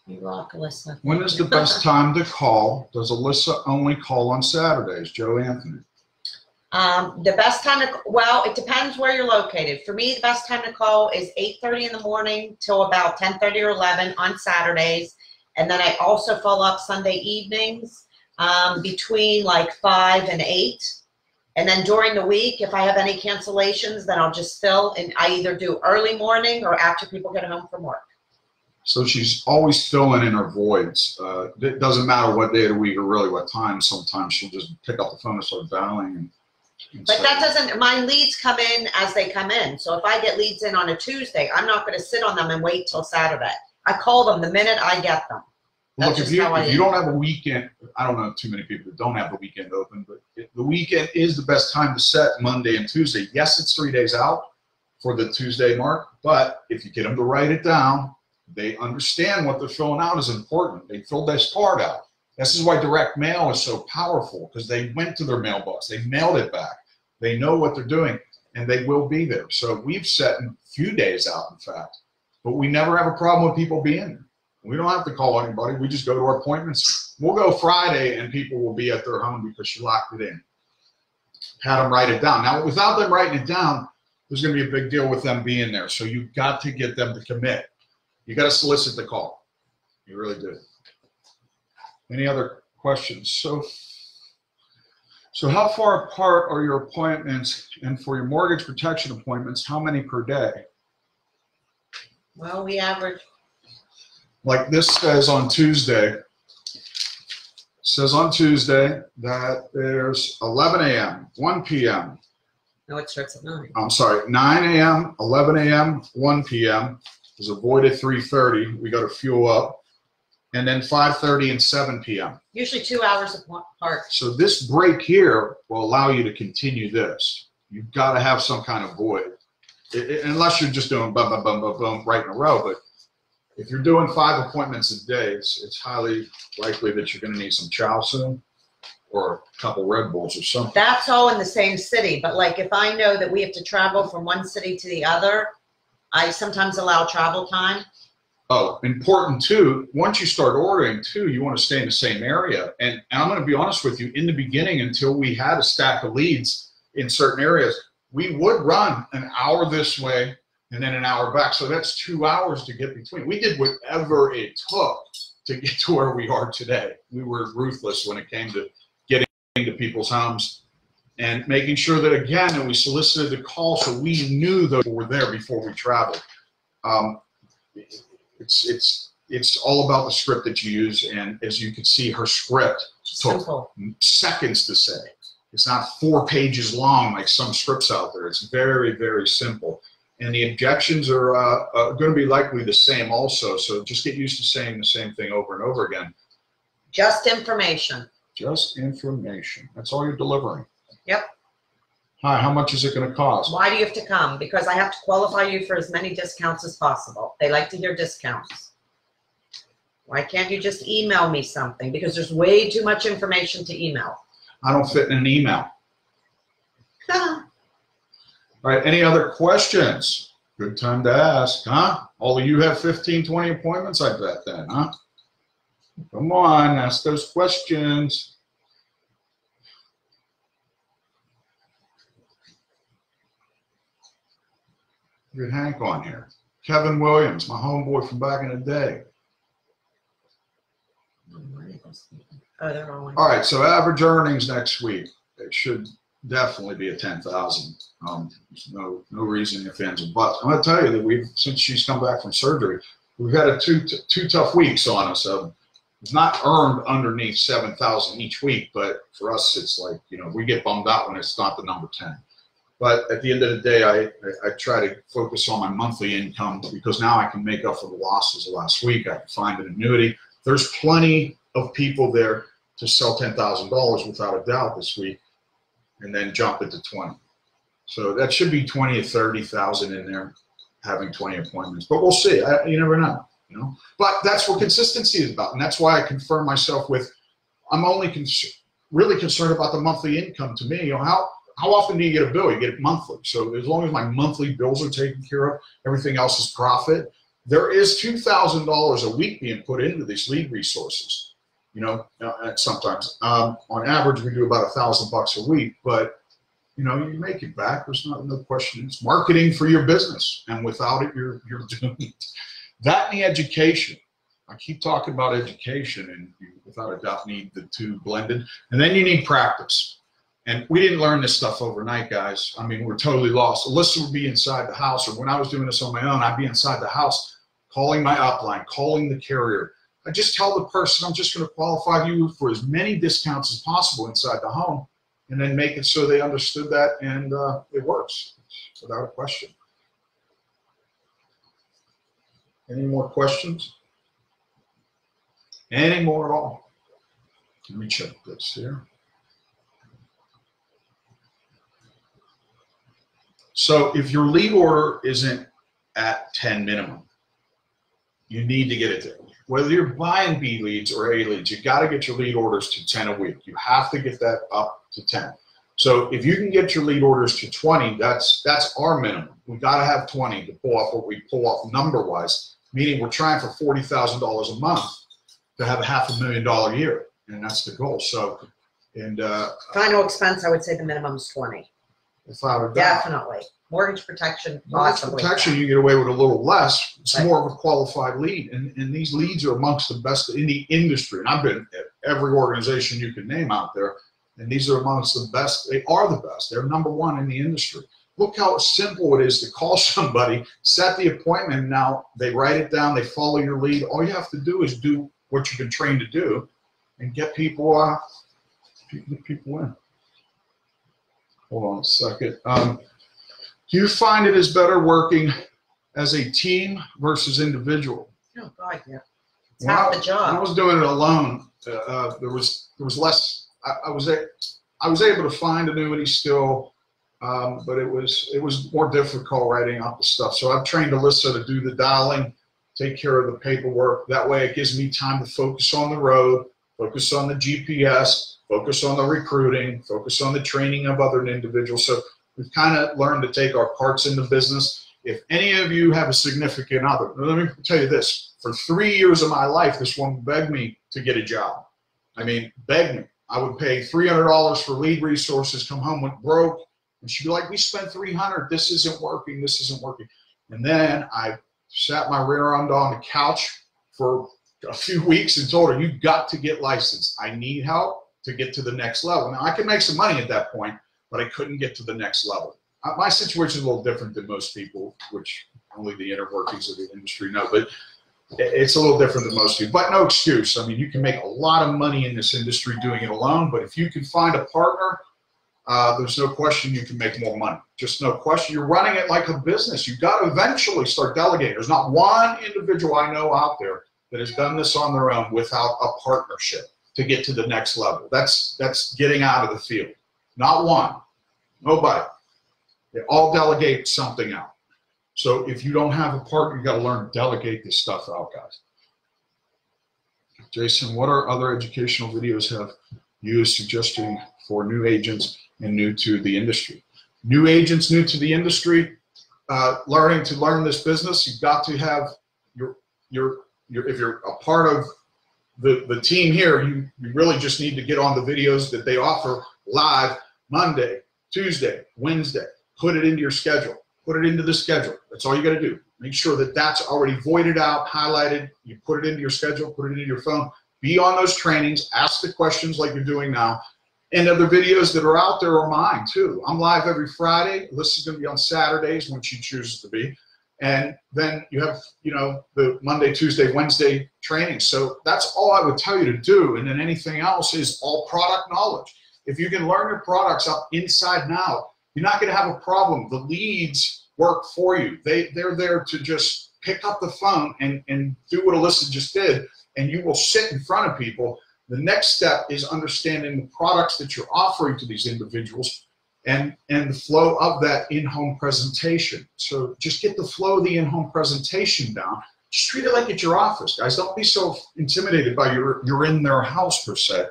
You rock, Alyssa. When is the best time to call? Does Alyssa only call on Saturdays? Joe Anthony. The best time to, well, it depends where you're located. For me, the best time to call is 8:30 in the morning till about 10:30 or 11 on Saturdays. And then I also follow up Sunday evenings between like 5 and 8. And then during the week, if I have any cancellations, then I'll just fill, and I either do early morning or after people get home from work. So she's always filling in her voids. It doesn't matter what day of the week or really what time. Sometimes she'll just pick up the phone and start dialing. But that doesn't, my leads come in as they come in. So if I get leads in on a Tuesday, I'm not going to sit on them and wait till Saturday. I call them the minute I get them. Look, if you don't have a weekend, I don't know too many people that don't have the weekend open, but the weekend is the best time to set Monday and Tuesday. Yes, it's 3 days out for the Tuesday mark, but if you get them to write it down, they understand what they're filling out is important. They filled this part out. This is why direct mail is so powerful, because they went to their mailbox. They mailed it back. They know what they're doing, and they will be there. So we've set a few days out, in fact, but we never have a problem with people being there. We don't have to call anybody. We just go to our appointments. We'll go Friday, and people will be at their home because she locked it in. Had them write it down. Now, without them writing it down, there's going to be a big deal with them being there. So you've got to get them to commit. You got to solicit the call. You really do. Any other questions? So how far apart are your appointments? And for your mortgage protection appointments, how many per day? Well, we average. Like this says on Tuesday. It says on Tuesday that there's 11 a.m., 1 p.m. No, it starts at 9. I'm sorry, 9 a.m., 11 a.m., 1 p.m. There's a void at 3:30. We got to fuel up. And then 5:30 and 7 p.m. Usually 2 hours apart. So this break here will allow you to continue this. You've got to have some kind of void. Unless you're just doing bum, bum, bum, bum, bum right in a row. But if you're doing 5 appointments a day, it's highly likely that you're going to need some chow soon or a couple Red Bulls or something. That's all in the same city. But like if I know that we have to travel from one city to the other, I sometimes allow travel time. Oh, important too, once you start ordering too, you want to stay in the same area. And I'm going to be honest with you, in the beginning, until we had a stack of leads in certain areas, we would run an hour this way and then an hour back. So that's 2 hours to get between. We did whatever it took to get to where we are today. We were ruthless when it came to getting to people's homes and making sure that, again, that we solicited the call so we knew that we were there before we traveled. It's all about the script that you use, and as you can see, her script took seconds to say. It's not 4 pages long like some scripts out there. It's very, very simple. And the objections are going to be likely the same also, so just get used to saying the same thing over and over again. Just information. Just information. That's all you're delivering. Yep. Hi, how much is it going to cost? Why do you have to come? Because I have to qualify you for as many discounts as possible. They like to hear discounts. Why can't you just email me something? Because there's way too much information to email. I don't fit in an email. All right, any other questions? Good time to ask, huh? All of you have 15, 20 appointments, I bet then, huh? Come on, ask those questions. Good Hank on here. Kevin Williams, my homeboy from back in the day. Oh, they're all right, so average earnings next week. It should definitely be at 10,000. There's no reason if ands or buts. I'm going to tell you that since she's come back from surgery, we've had two tough weeks on us. It's not earned underneath 7,000 each week, but for us, it's like, we get bummed out when it's not the number 10. But at the end of the day, I try to focus on my monthly income because now I can make up for the losses of last week. I can find an annuity. There's plenty of people there to sell $10,000 without a doubt this week, and then jump it to 20. So that should be 20 or 30,000 in there, having 20 appointments. But we'll see. You never know. But that's what consistency is about, and that's why I confirm myself with. I'm only really concerned about the monthly income. To me, how often do you get a bill? You get it monthly. So as long as my monthly bills are taken care of, everything else is profit. There is $2,000 a week being put into these lead resources. Sometimes on average we do about $1,000 a week, but you make it back. There's no question. It's marketing for your business, and without it, you're doomed. That and the education. I keep talking about education, and you, without a doubt, need the two blended. And then you need practice. And we didn't learn this stuff overnight, guys. I mean, we're totally lost. Alyssa would be inside the house, or when I was doing this on my own, I'd be inside the house calling my upline, calling the carrier. I just tell the person, I'm just going to qualify you for as many discounts as possible inside the home, and then make it so they understood that, and it works without a question. Any more questions? Any more at all? Let me check this here. So if your lead order isn't at 10 minimum, you need to get it there. Whether you're buying B leads or A leads, you got to get your lead orders to 10 a week. You have to get that up to 10. So if you can get your lead orders to 20, that's our minimum. We got to have 20 to pull off what we pull off number-wise, meaning we're trying for $40,000 a month to have a $500,000 year, and that's the goal. So, and final expense, I would say the minimum is 20. Without a doubt. Definitely. Mortgage protection, possibly. Mortgage protection, you get away with a little less. It's more of a qualified lead. And these leads are amongst the best in the industry. And I've been at every organization you can name out there. And these are amongst the best. They are the best. They're number one in the industry. Look how simple it is to call somebody, set the appointment. Now they write it down. They follow your lead. All you have to do is do what you've been trained to do and get people, people in. Hold on a second. Do you find it is better working as a team versus individual? Oh, God, yeah. It's half the job. When I was doing it alone, there was less. I was able to find annuities still, but it was more difficult writing out the stuff. So I've trained Alyssa to do the dialing, take care of the paperwork. That way, it gives me time to focus on the road, focus on the GPS, focus on the recruiting, focus on the training of other individuals. So we've kind of learned to take our parts in the business. If any of you have a significant other, let me tell you this. For 3 years of my life, this woman begged me to get a job. I mean, begged me. I would pay $300 for lead resources, come home, went broke, and she'd be like, we spent $300, this isn't working, this isn't working. And then I sat my rear end on the couch for a few weeks and told her, you've got to get licensed. I need help to get to the next level. Now, I could make some money at that point, but I couldn't get to the next level. My situation is a little different than most people, which only the inner workings of the industry know, but it's a little different than most people. But no excuse. I mean, you can make a lot of money in this industry doing it alone, but if you can find a partner, there's no question you can make more money. Just no question. You're running it like a business. You've got to eventually start delegating. There's not one individual I know out there that has done this on their own without a partnership to get to the next level. That's getting out of the field. Not one. Nobody. They all delegate something out. So if you don't have a partner, you got to learn to delegate this stuff out, guys. Jason, what are other educational videos have you suggesting for new agents and new to the industry? New agents new to the industry, learning to learn this business, you've got to have your if you're a part of the team here, you really just need to get on the videos that they offer live Monday, Tuesday, Wednesday. Put it into your schedule. Put it into the schedule. That's all you got to do. Make sure that that's already voided out, highlighted. You put it into your schedule, put it into your phone. Be on those trainings. Ask the questions like you're doing now. And other videos that are out there are mine too. I'm live every Friday. Alyssa's going to be on Saturdays when she chooses to be. And then you have, the Monday, Tuesday, Wednesday training. So that's all I would tell you to do. And then anything else is all product knowledge. If you can learn your products up inside and out, you're not going to have a problem. The leads work for you. They're there to just pick up the phone and do what Alyssa just did, and you will sit in front of people. The next step is understanding the products that you're offering to these individuals and the flow of that in-home presentation. So just get the flow of the in-home presentation down. Just treat it like it's your office, guys. Don't be so intimidated by you're in their house per se.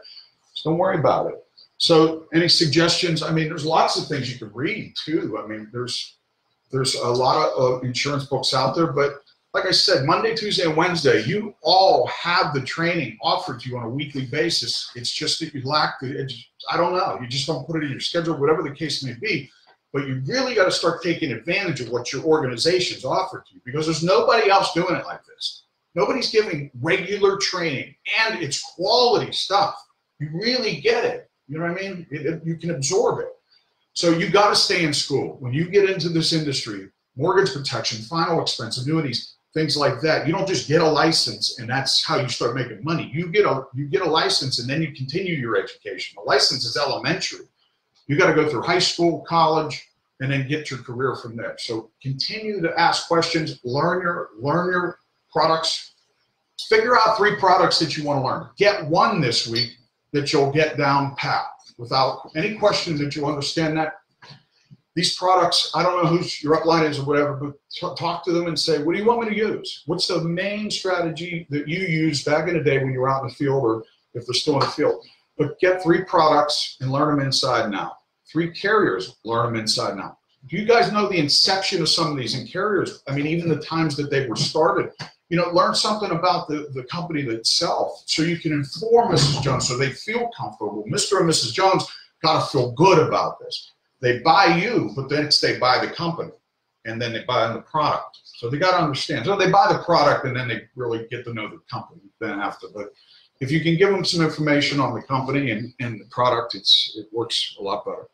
Just don't worry about it. So any suggestions? I mean, there's lots of things you can read too. I mean, there's a lot of insurance books out there, but like I said, Monday, Tuesday, and Wednesday, you all have the training offered to you on a weekly basis. It's just that you lack I don't know, you just don't put it in your schedule, whatever the case may be, but you really got to start taking advantage of what your organization's offered to you, because there's nobody else doing it like this. Nobody's giving regular training, and it's quality stuff. You really get it. You know what I mean? You can absorb it. So you got to stay in school. When you get into this industry, mortgage protection, final expense, annuities, things like that, you don't just get a license and that's how you start making money. You get a license and then you continue your education. A license is elementary. You got to go through high school, college, and then get your career from there. So continue to ask questions, learn your products, figure out 3 products that you want to learn. Get one this week that you'll get down pat without any question that you'll understand that. These products, I don't know who your upline is or whatever, but talk to them and say, what do you want me to use? What's the main strategy that you used back in the day when you were out in the field, or if they're still in the field? But get 3 products and learn them inside and out. 3 carriers, learn them inside and out. Do you guys know the inception of some of these in carriers? I mean, even the times that they were started. Learn something about the company itself so you can inform Mrs. Jones so they feel comfortable. Mr. and Mrs. Jones got to feel good about this. They buy you, but then they buy the company, and then they buy the product. So they got to understand. So they buy the product, and then they really get to know the company then after. But if you can give them some information on the company and the product, it works a lot better.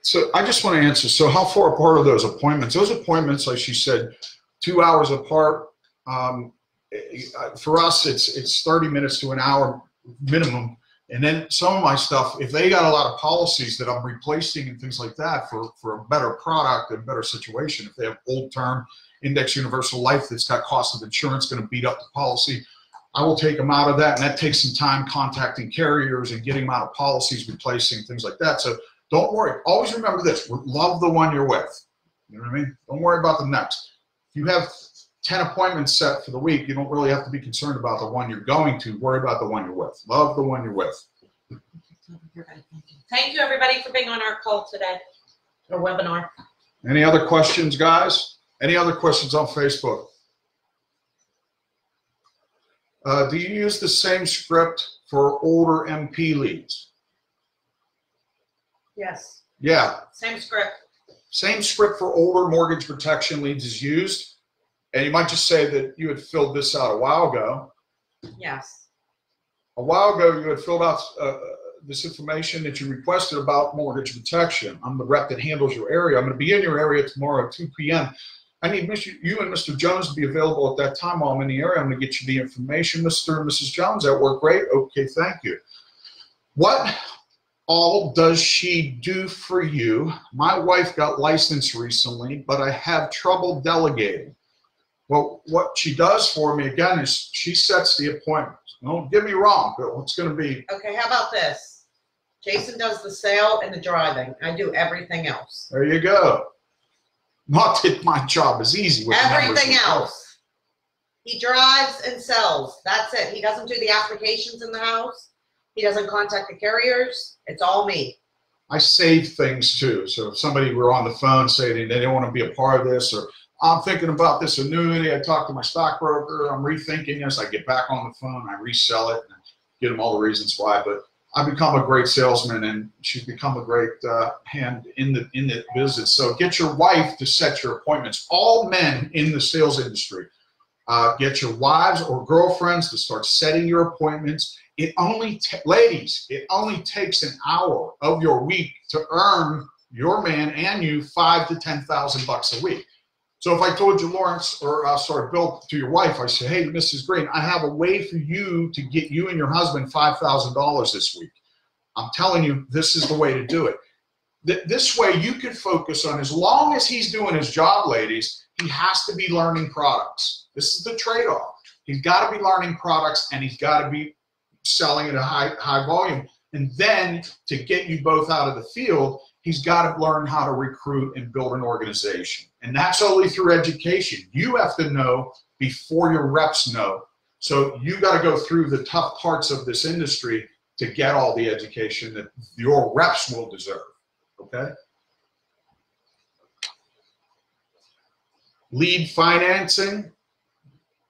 So I just want to answer, so how far apart are those appointments? Those appointments, like she said, 2 hours apart. For us, it's 30 minutes to an hour minimum. And then some of my stuff, if they got a lot of policies that I'm replacing and things like that for a better product and better situation, if they have old term index universal life that's got cost of insurance going to beat up the policy, I will take them out of that. And that takes some time contacting carriers and getting them out of policies, replacing things like that. So don't worry. Always remember this. Love the one you're with. You know what I mean? Don't worry about the next. If you have 10 appointments set for the week, you don't really have to be concerned about the one you're going to. Worry about the one you're with. Love the one you're with. Thank you, everybody, for being on our call today, or webinar. Any other questions, guys? Any other questions on Facebook? Do you use the same script for older MP leads? Yes. Yeah. Same script. Same script for older mortgage protection leads is used. And you might just say that you had filled this out a while ago. Yes. A while ago, you had filled out this information that you requested about mortgage protection. I'm the rep that handles your area. I'm going to be in your area tomorrow at 2 p.m. I need you and Mr. Jones to be available at that time while I'm in the area. I'm going to get you the information, Mr. and Mrs. Jones. That worked great. Okay, thank you. What all does she do for you? My wife got licensed recently, but I have trouble delegating. Well, what she does for me, again, is she sets the appointments. Don't get me wrong, but it's going to be... Okay, how about this? Jason does the sale and the driving. I do everything else. There you go. Not that my job is easy. With Everything else. He drives and sells. That's it. He doesn't do the applications in the house. He doesn't contact the carriers. It's all me. I save things too. So if somebody were on the phone saying they don't want to be a part of this, or I'm thinking about this annuity, I talk to my stockbroker, I'm rethinking this, I get back on the phone, I resell it, and give them all the reasons why. But I've become a great salesman, and she's become a great hand in the business. So get your wife to set your appointments. All men in the sales industry, get your wives or girlfriends to start setting your appointments. It only, ladies, it only takes an hour of your week to earn your man and you $5,000 to $10,000 a week. So if I told you, Lawrence, or sorry, Bill, to your wife, I say, hey, Mrs. Green, I have a way for you to get you and your husband $5,000 this week. I'm telling you, this is the way to do it. This way you can focus on, as long as he's doing his job, ladies, he has to be learning products. This is the trade-off. He's got to be learning products, and he's got to be selling at a high volume. And then to get you both out of the field, he's got to learn how to recruit and build an organization. And that's only through education. You have to know before your reps know. So you got to go through the tough parts of this industry to get all the education that your reps will deserve. Okay? Lead financing.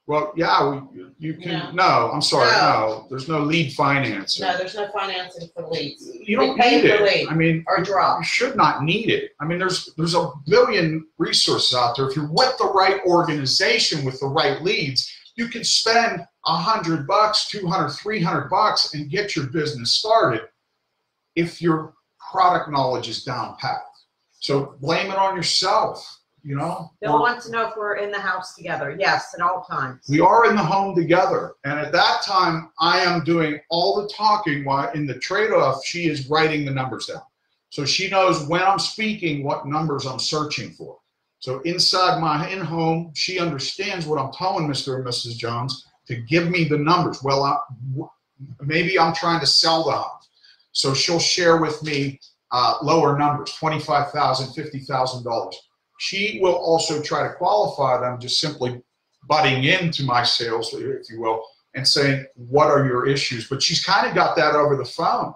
Well, yeah, you can. No, I'm sorry. No, there's no lead financing. No, there's no financing for leads. You don't need it. Lead, I mean, or drop. You should not need it. I mean, there's a billion resources out there. If you're with the right organization with the right leads, you can spend $100, $200, $300 and get your business started if your product knowledge is down pat. So blame it on yourself. You know, They'll want to know if we're in the house together. Yes, at all times. We are in the home together. And at that time, I am doing all the talking while in the trade-off, she is writing the numbers down. So she knows when I'm speaking, what numbers I'm searching for. So inside my in-home, she understands what I'm telling Mr. and Mrs. Jones to give me the numbers. Well, maybe I'm trying to sell the home. So she'll share with me lower numbers, $25,000, $50,000. She will also try to qualify them, just simply butting into my sales, if you will, and saying, what are your issues? But she's kind of got that over the phone.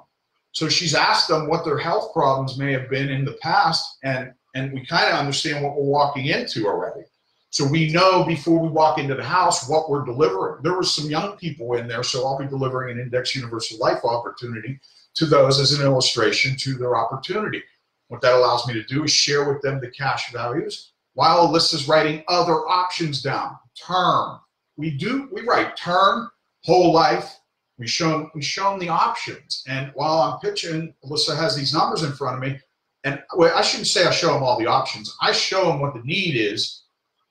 So she's asked them what their health problems may have been in the past, and we kind of understand what we're walking into already. So we know before we walk into the house what we're delivering. There were some young people in there, so I'll be delivering an Index Universal Life opportunity to those as an illustration to their opportunity. What that allows me to do is share with them the cash values, while Alyssa's writing other options down. Term. We write term, whole life. We show them the options. And while I'm pitching, Alyssa has these numbers in front of me. And well, I shouldn't say I show them all the options. I show them what the need is,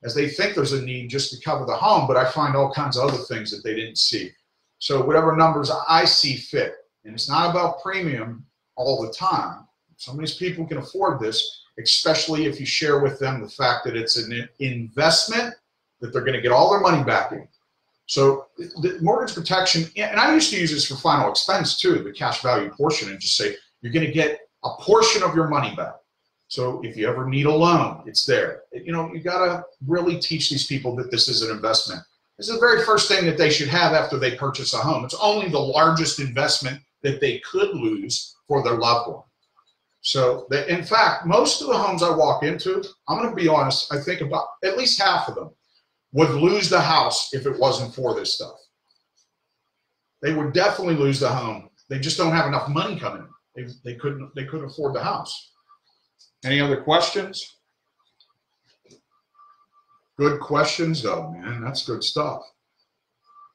as they think there's a need just to cover the home, but I find all kinds of other things that they didn't see. So whatever numbers I see fit. And it's not about premium all the time. Some of these people can afford this, especially if you share with them the fact that it's an investment that they're going to get all their money back in. So the mortgage protection, and I used to use this for final expense too, the cash value portion, and just say you're going to get a portion of your money back. So if you ever need a loan, it's there. You know, you got to really teach these people that this is an investment. This is the very first thing that they should have after they purchase a home. It's only the largest investment that they could lose for their loved one. So, in fact, most of the homes I walk into, I'm going to be honest, I think about at least half of them would lose the house if it wasn't for this stuff. They would definitely lose the home. They just don't have enough money coming in. They couldn't afford the house. Any other questions? Good questions, though, man. That's good stuff.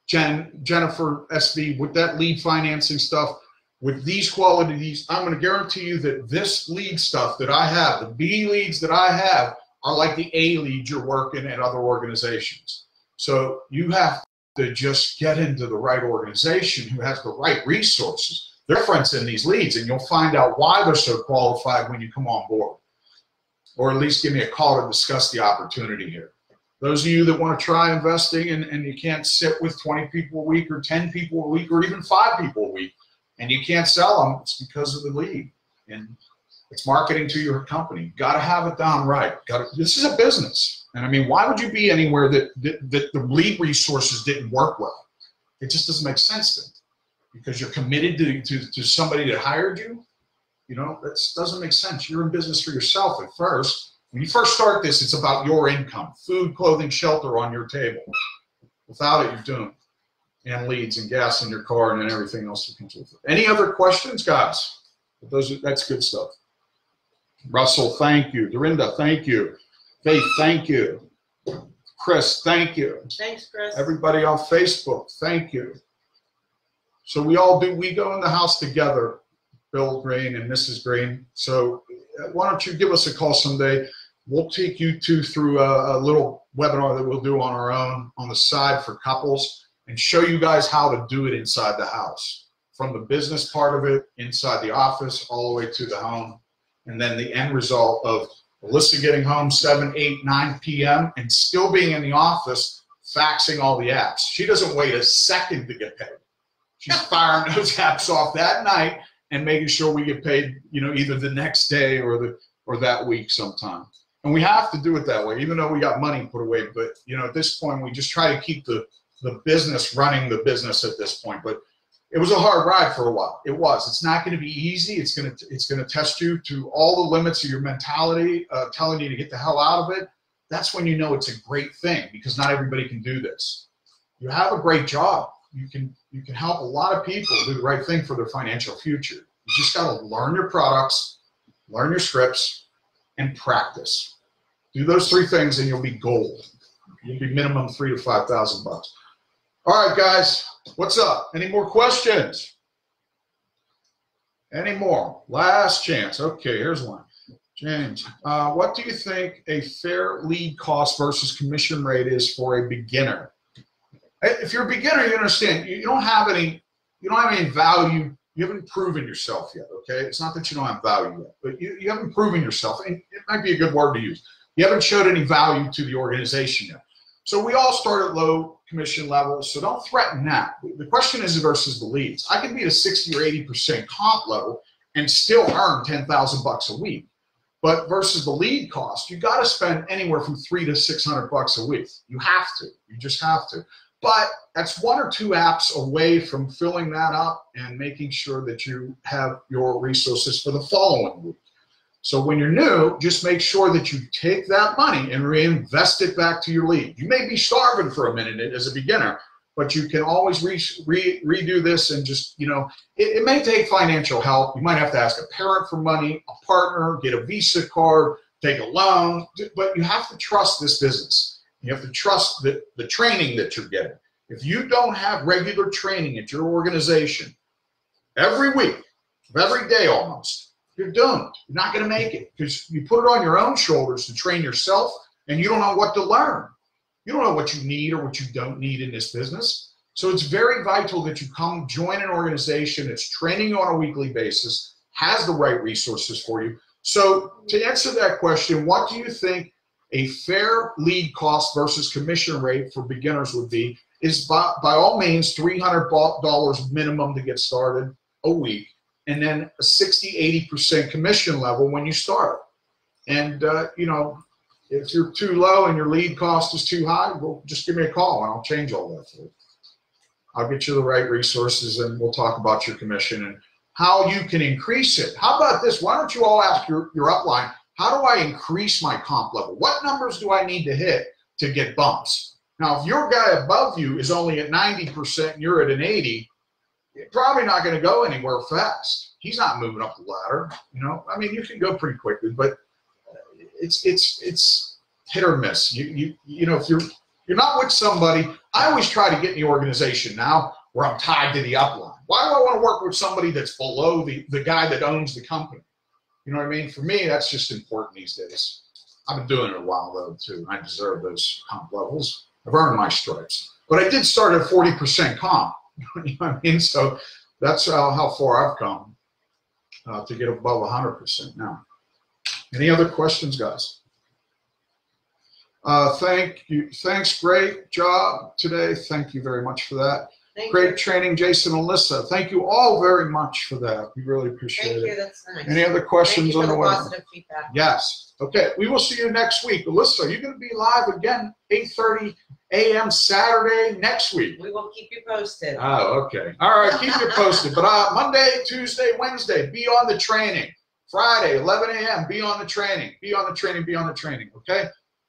Jennifer SV, with that lead financing stuff, with these qualities, I'm going to guarantee you that this lead stuff that I have, the B leads that I have, are like the A leads you're working at other organizations. So you have to just get into the right organization who has the right resources. They're friends in these leads, and you'll find out why they're so qualified when you come on board. Or at least give me a call to discuss the opportunity here. Those of you that want to try investing and you can't sit with 20 people a week or 10 people a week or even 5 people a week, and you can't sell them, it's because of the lead. And it's marketing to your company. You've got to have it down right. This is a business. And I mean, why would you be anywhere that the lead resources didn't work well? It just doesn't make sense then. Because you're committed to somebody that hired you. You know, that doesn't make sense. You're in business for yourself at first. When you first start this, it's about your income, food, clothing, shelter on your table. Without it, you're doomed. And leads and gas in your car and then everything else that comes with it. Any other questions, guys? That's good stuff. Russell, thank you. Dorinda, thank you. Faith, thank you. Chris, thank you. Thanks, Chris. Everybody on Facebook, thank you. So we go in the house together, Bill Green and Mrs. Green. So why don't you give us a call someday? We'll take you two through a little webinar that we'll do on our own on the side for couples and show you guys how to do it inside the house, from the business part of it, inside the office, all the way to the home. And then the end result of Alyssa getting home 7, 8, 9 p.m. and still being in the office, faxing all the apps. She doesn't wait a second to get paid. She's firing those apps off that night and making sure we get paid, you know, either the next day or that week sometime. And we have to do it that way, even though we got money put away. But, you know, at this point, we just try to keep the business running the business at this point. But it was a hard ride for a while. It was. It's not going to be easy. It's going to test you to all the limits of your mentality, telling you to get the hell out of it. That's when you know it's a great thing, because not everybody can do this. You have a great job. You can help a lot of people do the right thing for their financial future. You just got to learn your products, learn your scripts, and practice. Do those 3 things and you'll be gold. You'll be minimum $3,000 to $5,000. All right, guys, what's up? Any more questions? Any more? Last chance. Okay, here's one. James, what do you think a fair lead cost versus commission rate is for a beginner? If you're a beginner, you understand you don't have any value. You haven't proven yourself yet. Okay, it's not that you don't have value yet, but you haven't proven yourself, and it might be a good word to use. You haven't showed any value to the organization yet. So we all start at low commission levels, so don't threaten that. The question is versus the leads. I can be at a 60 or 80% comp level and still earn $10,000 a week. But versus the lead cost, you got to spend anywhere from $300 to $600 a week. You have to. You just have to. But that's 1 or 2 apps away from filling that up and making sure that you have your resources for the following week. So when you're new, just make sure that you take that money and reinvest it back to your lead. You may be starving for a minute as a beginner, but you can always redo this and just, you know, it may take financial help. You might have to ask a parent for money, a partner, get a Visa card, take a loan, but you have to trust this business. You have to trust the training that you're getting. If you don't have regular training at your organization every week, every day almost, you're doomed. You're not going to make it because you put it on your own shoulders to train yourself and you don't know what to learn. You don't know what you need or what you don't need in this business. So it's very vital that you come join an organization that's training you on a weekly basis, has the right resources for you. So to answer that question, what do you think a fair lead cost versus commission rate for beginners would be? Is by all means $300 minimum to get started a week, and then a 60–80% commission level when you start. And you know, if you're too low and your lead cost is too high, well, just give me a call and I'll change all that for you. I'll get you the right resources and we'll talk about your commission and how you can increase it. How about this? Why don't you all ask your upline, how do I increase my comp level? What numbers do I need to hit to get bumps? Now, if your guy above you is only at 90% and you're at an 80, you're probably not going to go anywhere fast. He's not moving up the ladder. You know, I mean, you can go pretty quickly, but it's hit or miss. You know, if you're not with somebody, I always try to get in the organization now where I'm tied to the upline. Why do I want to work with somebody that's below the guy that owns the company? You know what I mean? For me, that's just important these days. I've been doing it a while though too. I deserve those comp levels. I've earned my stripes. But I did start at 40% comp. You know what I mean? So that's how far I've come to get above 100% now. Any other questions, guys? Thank you. Thanks. Great job today. Thank you very much for that. Great training, Jason and Alyssa. Thank you all very much for that. We really appreciate it. Thank you. That's nice. Any other questions on the webinar? Positive feedback. Yes. Okay. We will see you next week. Alyssa, are you going to be live again 8:30 a.m. Saturday next week? We will keep you posted. Oh, okay. All right. Keep you posted. But Monday, Tuesday, Wednesday, be on the training. Friday, 11 a.m., be on the training. Be on the training. Be on the training. Okay?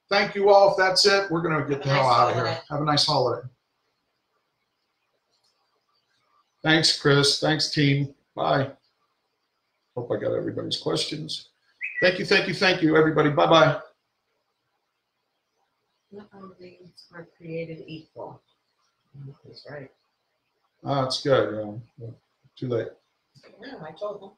Thank you all. If that's it, we're going to get the hell out of here. Have a nice holiday. Thanks, Chris. Thanks, team. Bye. Hope I got everybody's questions. Thank you, thank you, thank you, everybody. Bye-bye. Not all things are created equal. That's right. It's good. Too late. No, I told them.